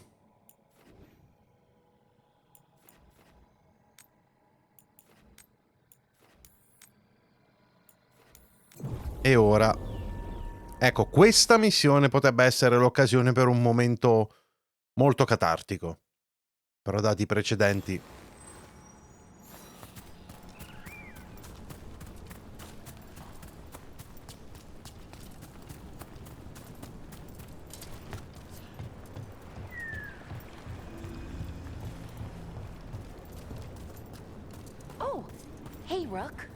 E ora... Ecco, questa missione potrebbe essere l'occasione per un momento molto catartico. Però dati i precedenti... Oh, hey, Rook.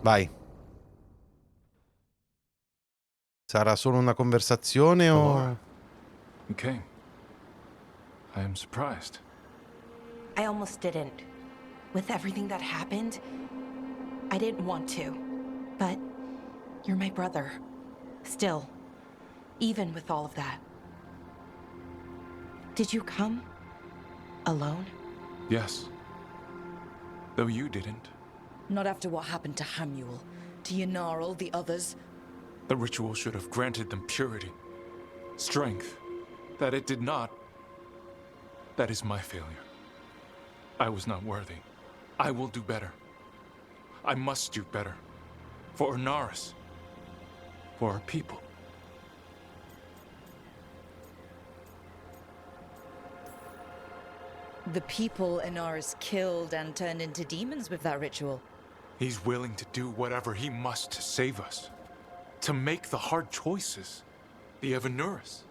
Vai. Sarà solo una conversazione o... Okay. I am surprised. I almost didn't. With everything that happened, I didn't want to. But you're my brother. Still. Even with all of that. Did you come? Alone? Yes. Though you didn't. Not after what happened to Hamuel, to Yanarl, the others. The ritual should have granted them purity, strength. That it did not. That is my failure. I was not worthy. I will do better. I must do better. For Inaris. For our people. The people Inaris killed and turned into demons with that ritual. He's willing to do whatever he must to save us. To make the hard choices. The Evanuris.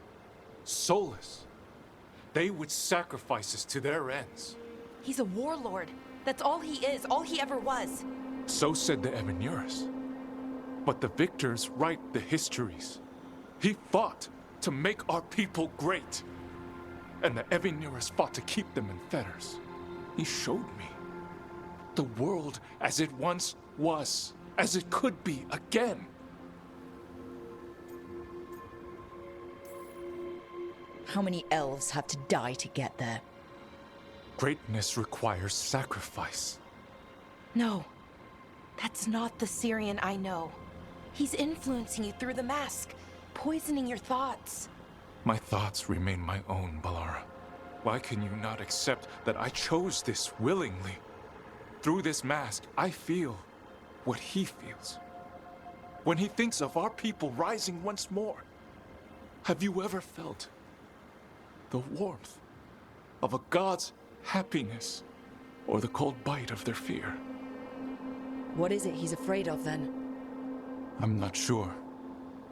Soulless. They would sacrifice us to their ends. He's a warlord. That's all he is, all he ever was. So said the Evanuris. But the victors write the histories. He fought to make our people great. And the Evanuris fought to keep them in fetters. He showed me the world as it once was, as it could be again. How many elves have to die to get there? Greatness requires sacrifice. No, that's not the Syrian I know. He's influencing you through the mask, poisoning your thoughts. My thoughts remain my own, Balara. Why can you not accept that I chose this willingly? Through this mask, I feel what he feels. When he thinks of our people rising once more, have you ever felt the warmth of a god's happiness or the cold bite of their fear? What is it he's afraid of then? I'm not sure,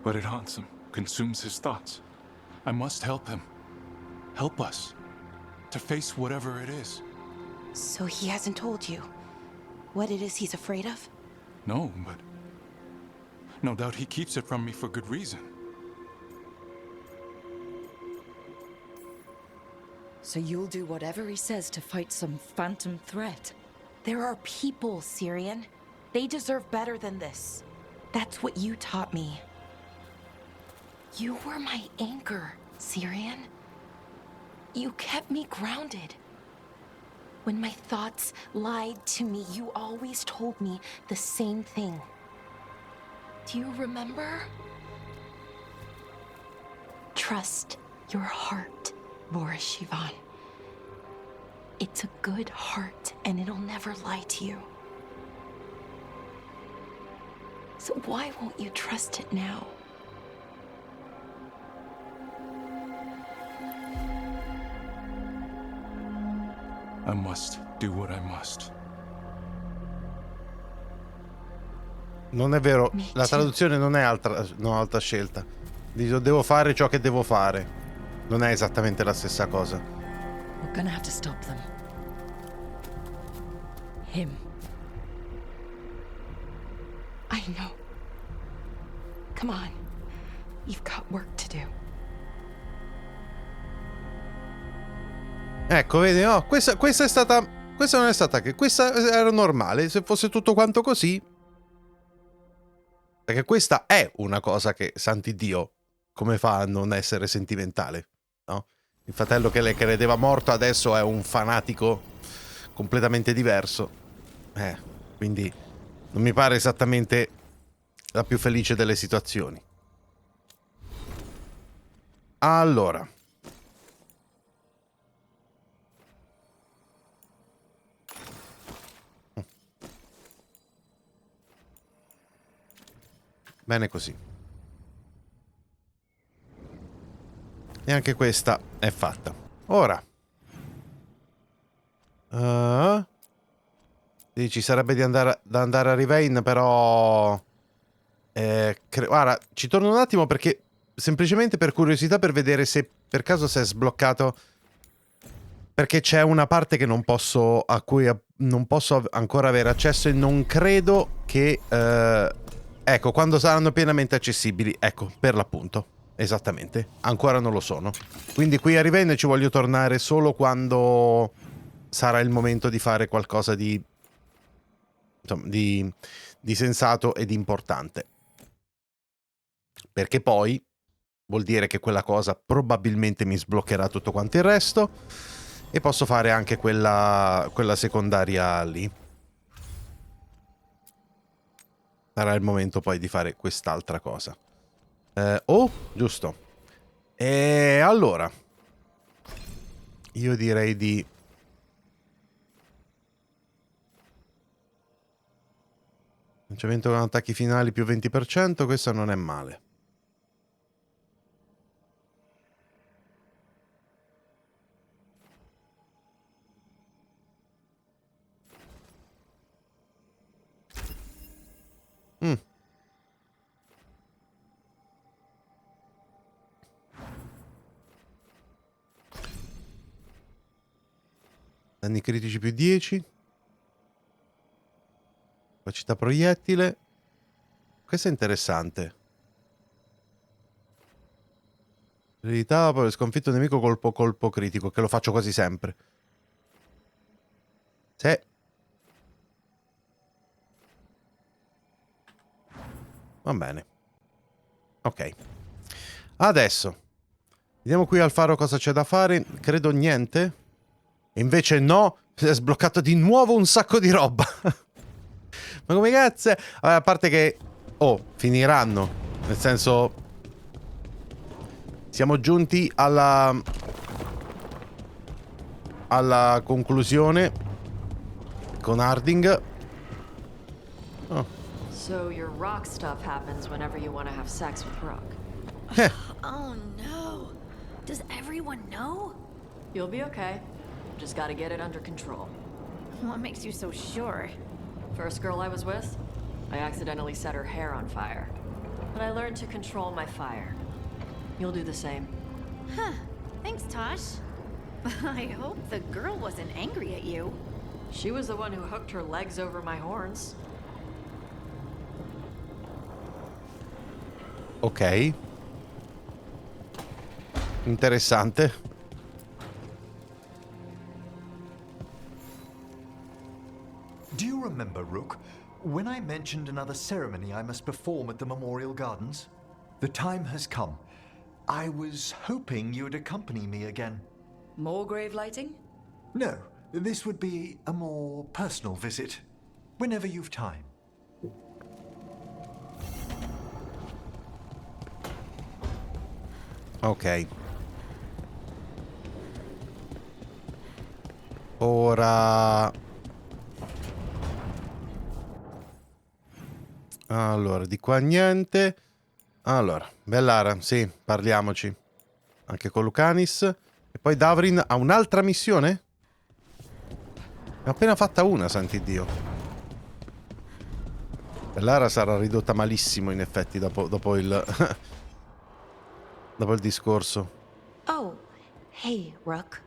but it haunts him, consumes his thoughts. I must help him. Help us to face whatever it is. So he hasn't told you what it is he's afraid of? No, but no doubt he keeps it from me for good reason. So you'll do whatever he says to fight some phantom threat? There are people, Syrian. They deserve better than this. That's what you taught me. You were my anchor, Syrian. You kept me grounded. When my thoughts lied to me, you always told me the same thing. Do you remember? Trust your heart, Boris Shivan. It's a good heart, and it'll never lie to you. So why won't you trust it now? I must do what I must. Non è vero, la traduzione non è altra scelta. Dico, devo fare ciò che devo fare. Non è esattamente la stessa cosa. We're gonna have to stop them. Him. I know. Come on. You've got work to do. Ecco, vedi, no, questa è stata. Questa non è stata che. Questa era normale. Se fosse tutto quanto così. Perché questa è una cosa che, santi Dio, come fa a non essere sentimentale, no? Il fratello che le credeva morto adesso è un fanatico completamente diverso. Quindi non mi pare esattamente la più felice delle situazioni. Allora. Bene così. E anche questa è fatta. Ora. Ci sarebbe da andare a Rivain, però... guarda, ci torno un attimo perché... Semplicemente per curiosità, per vedere se per caso si è sbloccato... Perché c'è una parte che non posso... a cui non posso ancora avere accesso e non credo che... ecco, quando saranno pienamente accessibili. Ecco, per l'appunto. Esattamente. Ancora non lo sono. Quindi qui a Rivain ci voglio tornare solo quando sarà il momento di fare qualcosa di... insomma, di sensato e di importante. Perché poi vuol dire che quella cosa probabilmente mi sbloccherà tutto quanto il resto, e posso fare anche quella secondaria lì. Sarà il momento poi di fare quest'altra cosa. Giusto. E allora io direi di lanciamento con attacchi finali più 20%, questo non è male. Danni critici più 10. Capacità proiettile. Questo è interessante. Abilità, poi sconfitto il nemico colpo critico, che lo faccio quasi sempre. Sì. Va bene. Ok. Adesso vediamo qui al faro cosa c'è da fare. Credo niente. E invece no, si è sbloccato di nuovo un sacco di roba. Ma come cazzo? A parte che finiranno. Nel senso, siamo giunti alla conclusione con Harding. So your rock stuff happens whenever you want to have sex with Rook. Oh no. Does everyone know? You'll be okay. Just gotta get it under control. What makes you so sure? First girl I was with, I accidentally set her hair on fire. But I learned to control my fire. You'll do the same. Huh. Thanks, Tosh. I hope the girl wasn't angry at you. She was the one who hooked her legs over my horns. Ok. Interessante. Do you remember, Rook, when I mentioned another ceremony I must perform at the Memorial Gardens? The time has come. I was hoping you'd accompany me again. More grave lighting? No, this would be a more personal visit. Whenever you've time. Ok. Ora... Allora, di qua niente. Allora, Bellara, sì, parliamoci. Anche con Lucanis. E poi Davrin ha un'altra missione? Ne ho appena fatta una, sant'Iddio. Bellara sarà ridotta malissimo, in effetti, dopo il... dopo il discorso. Oh, hey, Rook.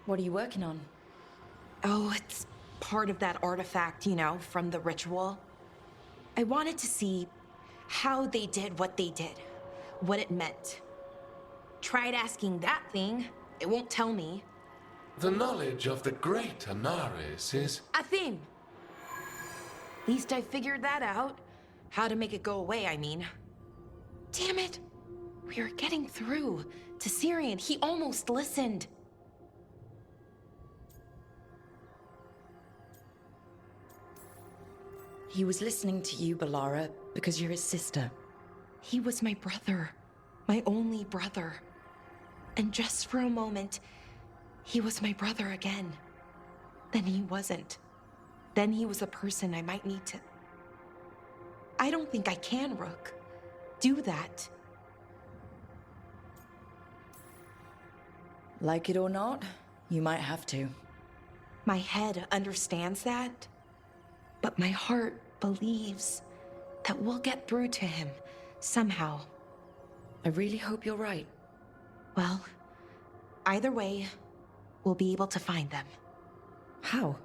What are you working on? Oh, it's part of that artifact, you know, from the ritual. I wanted to see how they did what they did, what it meant. Tried asking that thing, it won't tell me. The knowledge of the great Anaris is... A thing! At least I figured that out. How to make it go away, I mean. Damn it! We were getting through to Syrian. He almost listened. He was listening to you, Bellara, because you're his sister. He was my brother. My only brother. And just for a moment, he was my brother again. Then he wasn't. Then he was a person I might need to... I don't think I can, Rook. Do that. Like it or not, you might have to. My head understands that, but my heart believes that we'll get through to him somehow. I really hope you're right. Well, either way, we'll be able to find them. How?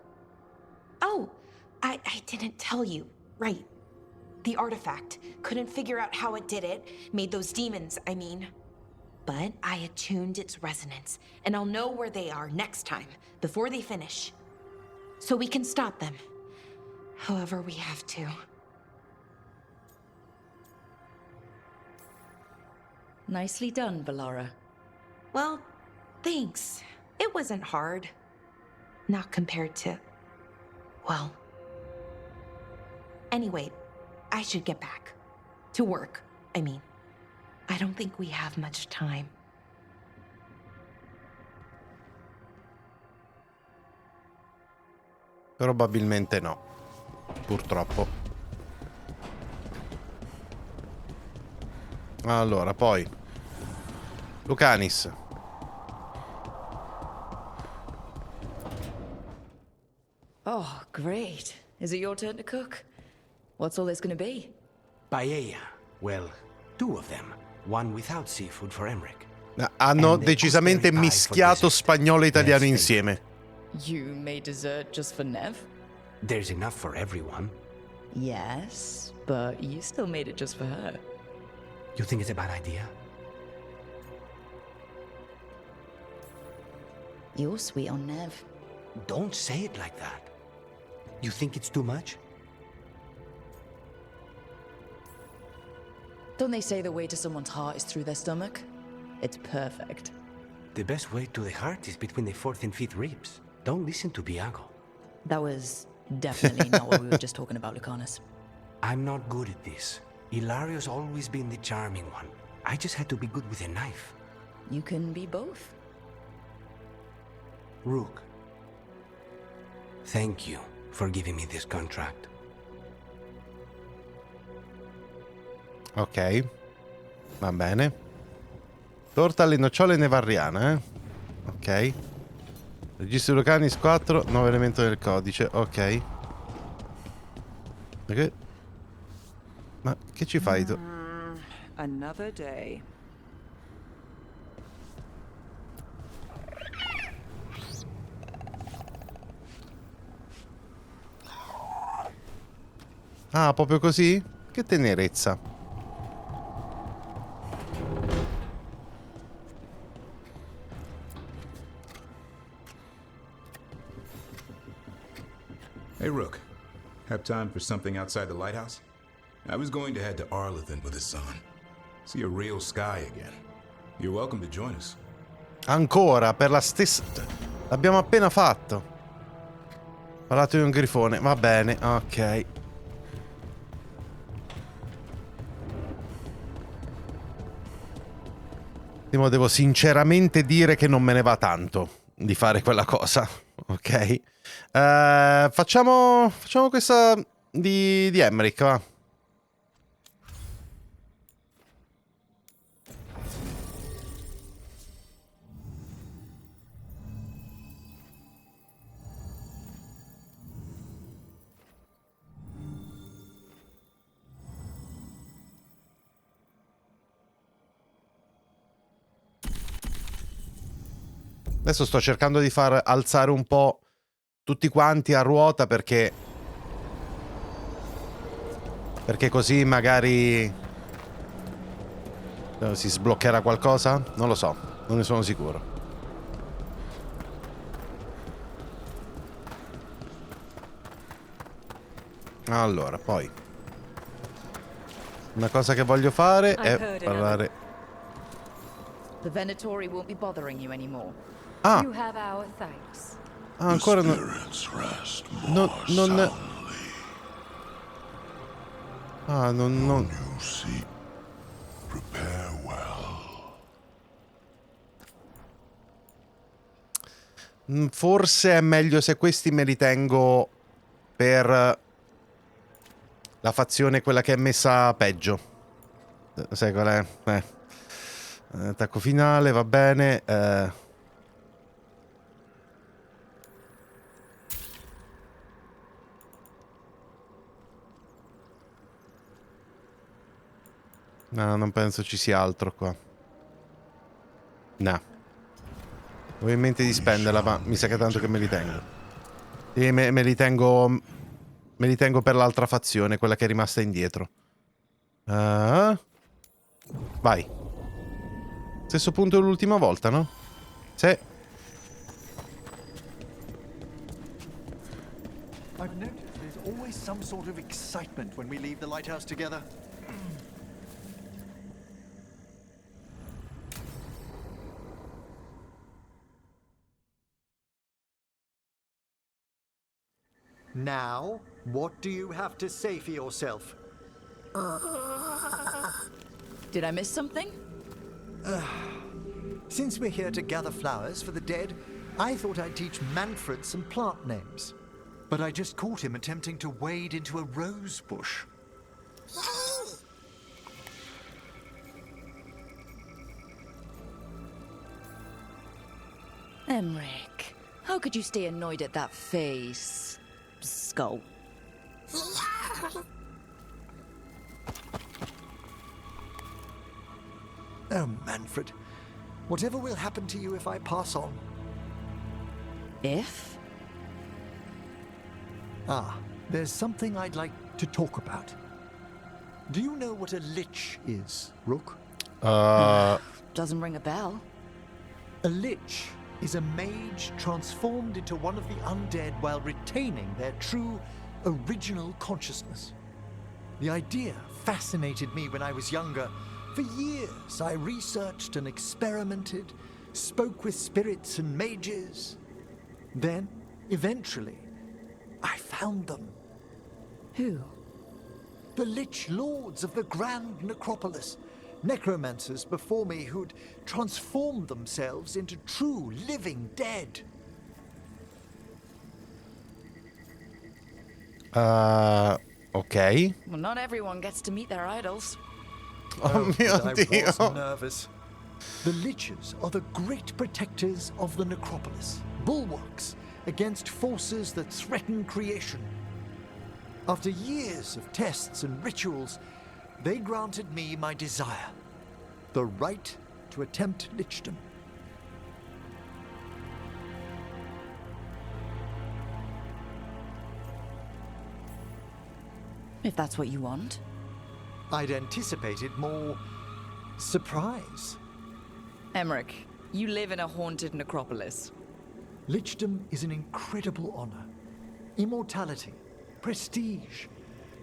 Oh, I didn't tell you. Right. The artifact. Couldn't figure out how it did it. Made those demons, I mean. But I attuned its resonance, and I'll know where they are next time, before they finish. So we can stop them. However we have to. Nicely done, Bellara. Well, thanks. It wasn't hard. Not compared to... well... Anyway, I should get back. To work, I mean. I don't think we have much time. Probabilmente no. Purtroppo. Allora, poi Lucanis. Oh, great. Is it your turn to cook? What's all this gonna be? Paella. Well, 2 of them. One without seafood for Emmerich. Hanno decisamente mischiato spagnolo e italiano insieme. You made dessert just for Nev? There's enough for everyone. Yes, but you still made it just for her. You think it's a bad idea? You're sweet on Nev. Don't say it like that. You think it's too much? Don't they say the way to someone's heart is through their stomach? It's perfect. The best way to the heart is between the 4th and 5th ribs. Don't listen to Biago. That was definitely not what we were just talking about, Lucanus. I'm not good at this. Hilario's always been the charming one. I just had to be good with a knife. You can be both. Rook, thank you for giving me this contract. Ok, va bene. Torta alle nocciole nevarriana, Ok. Registro Lucanis 4, nuovo elemento del codice, ok. Ok. Ma che ci fai tu? Another day. Ah, proprio così? Che tenerezza. Hey, Rook. Have time for something outside the lighthouse? I was going to head to Arlington with the sun. See a real sky again. You're welcome to join us. Ancora, per la stessa... L'abbiamo appena fatto. Parlato di un grifone, va bene, ok. Devo sinceramente dire che non me ne va tanto di fare quella cosa, ok? Facciamo questa di Emmerich, va. Adesso sto cercando di far alzare un po' tutti quanti a ruota perché così magari si sbloccherà qualcosa? Non lo so, non ne sono sicuro. Allora, poi una cosa che voglio fare è parlare. The Venatori won't be bothering you anymore. Ah. You have our thanks. Ah, ancora non... Ah, non... Forse è meglio se questi me li tengo per la fazione quella che è messa peggio. Sai qual è? Attacco finale, va bene. No, non penso ci sia altro qua. No. Avevo in mente di spenderla, ma mi sa che tanto che me li tengo. E me li tengo... Me li tengo per l'altra fazione, quella che è rimasta indietro. Vai. Stesso punto dell'ultima volta, no? Sì. I've noticed there's always some sort of excitement when we leave the lighthouse together. Now, what do you have to say for yourself? Did I miss something? Since we're here to gather flowers for the dead, I thought I'd teach Manfred some plant names. But I just caught him attempting to wade into a rose bush. Emmerich, how could you stay annoyed at that face? Skull. Oh, Manfred. Whatever will happen to you if I pass on? If? There's something I'd like to talk about. Do you know what a lich is, Rook? Doesn't ring a bell. A lich is a mage transformed into one of the undead while retaining their true, original consciousness. The idea fascinated me when I was younger. For years, I researched and experimented, spoke with spirits and mages. Then, eventually, I found them. Who? The Lich Lords of the Grand Necropolis. Necromancers before me who'd transformed themselves into true living dead. Ok. Well, not everyone gets to meet their idols. Oh mio Dio. I was nervous. The Liches are the great protectors of the necropolis, bulwarks against forces that threaten creation. After years of tests and rituals, they granted me my desire, the right to attempt lichdom. If that's what you want. I'd anticipated more surprise. Emmerich, you live in a haunted necropolis. Lichdom is an incredible honor. Immortality, prestige,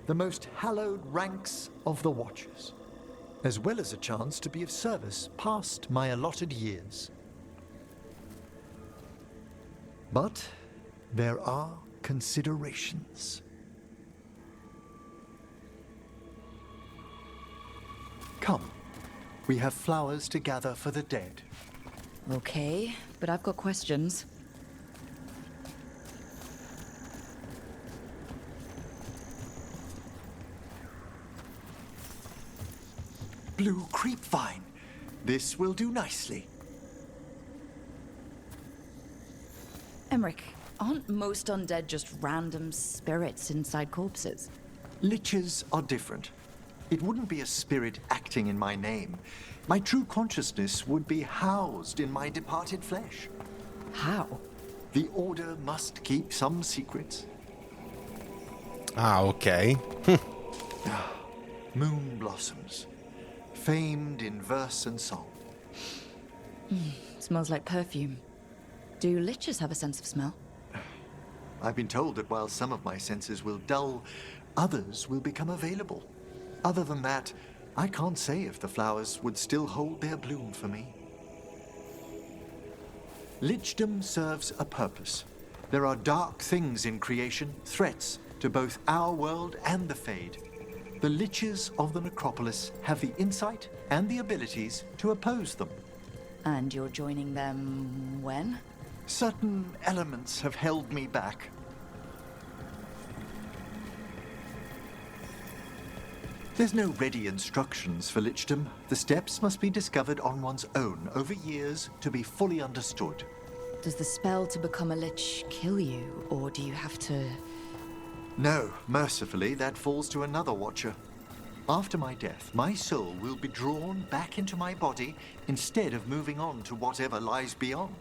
the most hallowed ranks of the Watchers, as well as a chance to be of service past my allotted years. But there are considerations. Come, we have flowers to gather for the dead. Okay, but I've got questions. Blue creepvine. This will do nicely. Emmerich, aren't most undead just random spirits inside corpses? Liches are different. It wouldn't be a spirit acting in my name. My true consciousness would be housed in my departed flesh. How? The Order must keep some secrets. Ok. Moon blossoms, famed in verse and song. Smells like perfume. Do liches have a sense of smell? I've been told that while some of my senses will dull, others will become available. Other than that, I can't say if the flowers would still hold their bloom for me. Lichdom serves a purpose. There are dark things in creation, threats to both our world and the Fade. The Liches of the Necropolis have the insight and the abilities to oppose them. And you're joining them when? Certain elements have held me back. There's no ready instructions for lichdom. The steps must be discovered on one's own over years to be fully understood. Does the spell to become a lich kill you, or do you have to... No, mercifully, that falls to another Watcher. After my death, my soul will be drawn back into my body instead of moving on to whatever lies beyond.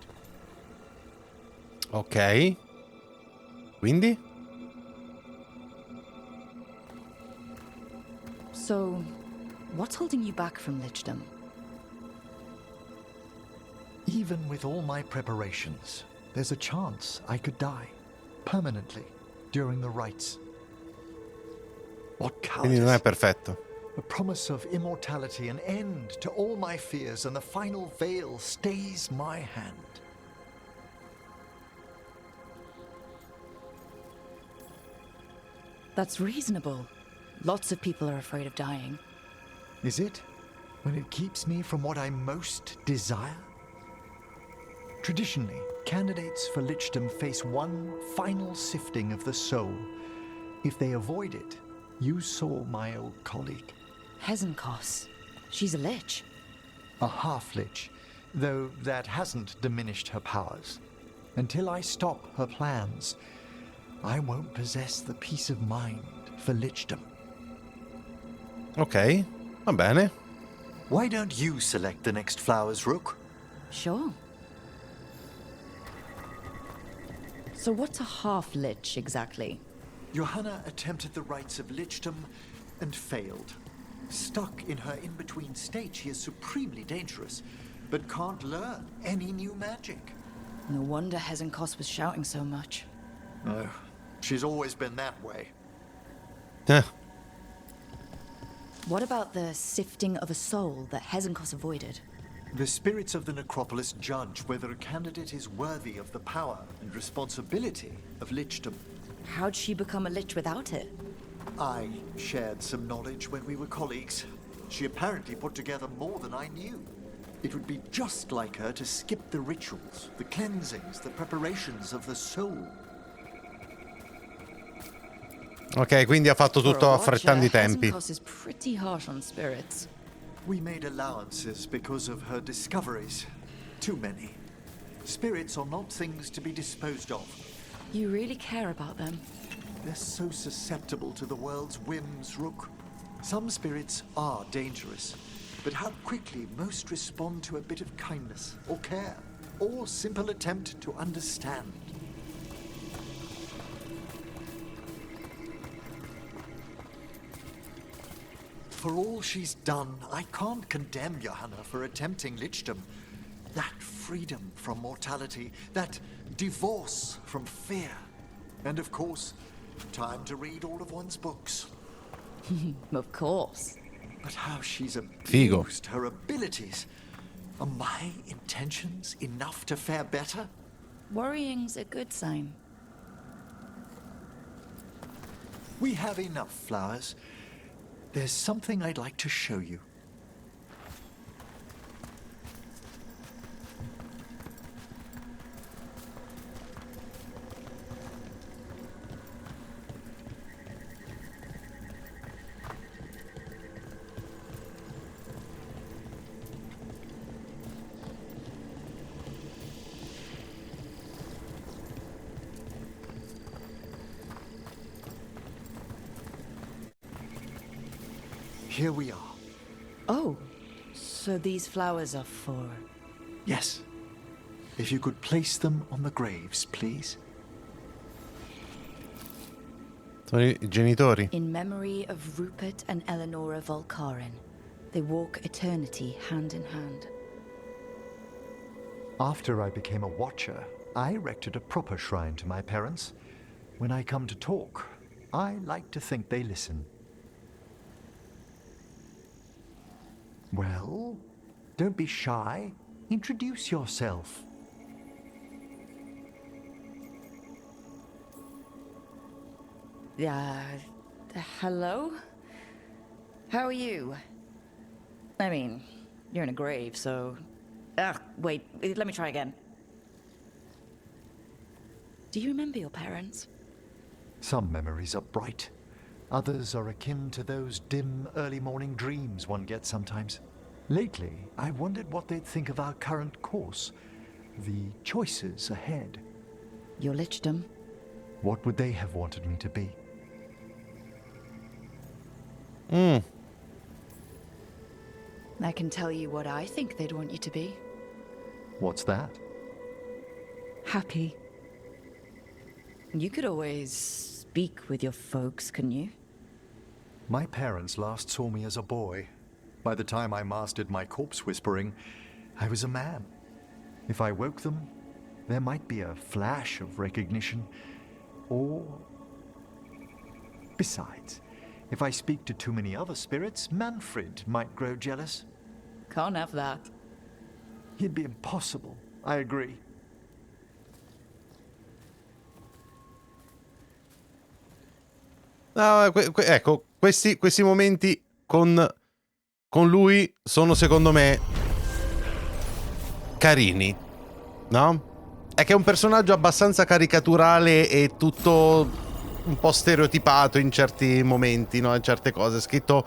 Ok. Quindi? So, what's holding you back from lichdom? Even with all my preparations, there's a chance I could die permanently during the rites. What Quindi non è cowardice! perfetto. The promise of immortality, an end to all my fears, and the final veil stays my hand. That's reasonable. Lots of people are afraid of dying. Is it? When it keeps me from what I most desire? Traditionally, candidates for lichdom face one final sifting of the soul. If they avoid it, you saw my old colleague. Hezenkos. She's a lich. A half-lich, though that hasn't diminished her powers. Until I stop her plans, I won't possess the peace of mind for lichdom. Ok, va bene. Why don't you select the next flowers, Rook? Sure. So what's a half-lich exactly? Johanna attempted the rites of lichdom and failed. Stuck in her in-between state, she is supremely dangerous, but can't learn any new magic. No wonder Hezenkos was shouting so much. No, she's always been that way. What about the sifting of a soul that Hezenkos avoided? The spirits of the necropolis judge whether a candidate is worthy of the power and responsibility of lichdom. How'd she become a lich without it? I shared some knowledge when we were colleagues. She apparently put together more than I knew. It would be just like her to skip the rituals, the cleansings, the preparations of the soul. Ok, quindi ha fatto tutto affrettando i tempi. Hezenkos is pretty harsh on spirits. We made allowances because of her discoveries. Too many. Spirits are not things to be disposed of. You really care about them? They're so susceptible to the world's whims, Rook. Some spirits are dangerous, but how quickly most respond to a bit of kindness, or care, or simple attempt to understand. For all she's done, I can't condemn Johanna for attempting lichdom. That freedom from mortality, that divorce from fear. And of course, time to read all of one's books. Of course. But how she's abused her abilities. Are my intentions enough to fare better? Worrying's a good sign. We have enough flowers. There's something I'd like to show you. Here we are. Oh, so these flowers are for... Yes. If you could place them on the graves, please. Sono I genitori. In memory of Rupert and Eleonora Volkaren. They walk eternity hand in hand. After I became a watcher, I erected a proper shrine to my parents. When I come to talk, I like to think they listen. Well, don't be shy. Introduce yourself. Hello? How are you? I mean, you're in a grave, so... wait, let me try again. Do you remember your parents? Some memories are bright. Others are akin to those dim, early morning dreams one gets sometimes. Lately, I wondered what they'd think of our current course, the choices ahead. Your lichdom? What would they have wanted me to be? I can tell you what I think they'd want you to be. What's that? Happy. You could always speak with your folks, couldn't you? My parents last saw me as a boy. By the time I mastered my corpse whispering, I was a man. If I woke them, there might be a flash of recognition, or... Besides, if I speak to too many other spirits, Manfred might grow jealous. Can't have that. It'd be impossible, I agree. No, ecco, questi momenti con lui sono secondo me carini, no? È che è un personaggio abbastanza caricaturale e tutto un po' stereotipato in certi momenti, no? In certe cose, scritto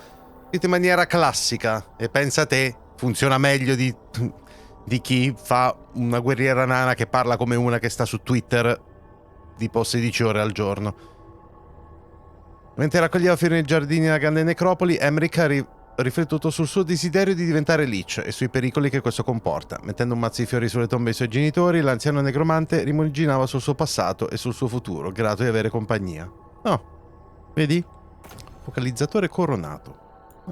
in maniera classica. E pensa te, funziona meglio di chi fa una guerriera nana che parla come una che sta su Twitter tipo 16 ore al giorno. Mentre raccoglieva fiori nei giardini della grande necropoli, Emmerich ha riflettuto sul suo desiderio di diventare Lich e sui pericoli che questo comporta. Mettendo un mazzo di fiori sulle tombe dei suoi genitori, l'anziano negromante rimuginava sul suo passato e sul suo futuro, grato di avere compagnia. Oh, vedi? Focalizzatore coronato.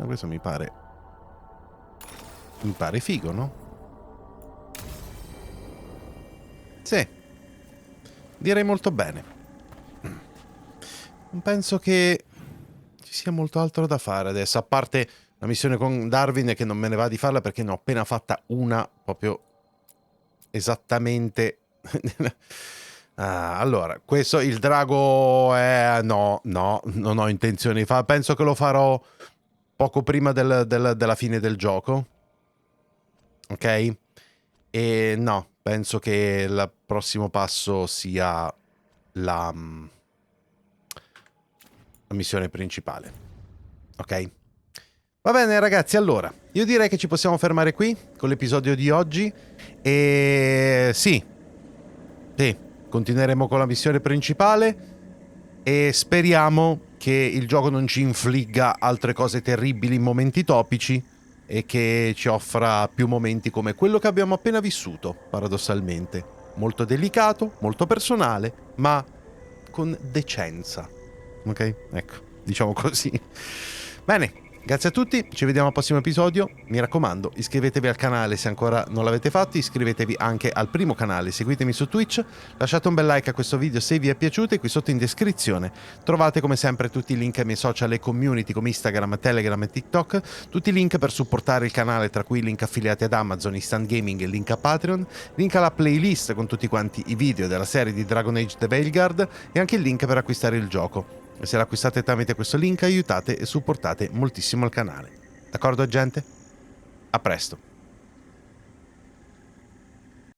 Questo mi pare figo, no? Sì. Direi molto bene. Non penso che ci sia molto altro da fare adesso, a parte la missione con Darwin, che non me ne va di farla perché ne ho appena fatta una proprio esattamente. Allora, questo il drago no, non ho intenzione di farlo. Penso che lo farò poco prima della fine del gioco. Ok? E no, penso che il prossimo passo sia la missione principale. Ok? Va bene ragazzi, allora io direi che ci possiamo fermare qui con l'episodio di oggi e sì, continueremo con la missione principale e speriamo che il gioco non ci infligga altre cose terribili in momenti topici e che ci offra più momenti come quello che abbiamo appena vissuto, paradossalmente. Molto delicato, molto personale, ma con decenza. Ok? Ecco, diciamo così. Bene. Grazie a tutti, ci vediamo al prossimo episodio. Mi raccomando, iscrivetevi al canale se ancora non l'avete fatto, iscrivetevi anche al primo canale, seguitemi su Twitch, lasciate un bel like a questo video se vi è piaciuto e qui sotto in descrizione trovate come sempre tutti i link ai miei social e community come Instagram, Telegram e TikTok, tutti i link per supportare il canale, tra cui link affiliati ad Amazon, Instant Gaming e link a Patreon, link alla playlist con tutti quanti i video della serie di Dragon Age The VEILGUARD e anche il link per acquistare il gioco. E se l'acquistate tramite questo link aiutate e supportate moltissimo il canale. D'accordo gente? A presto!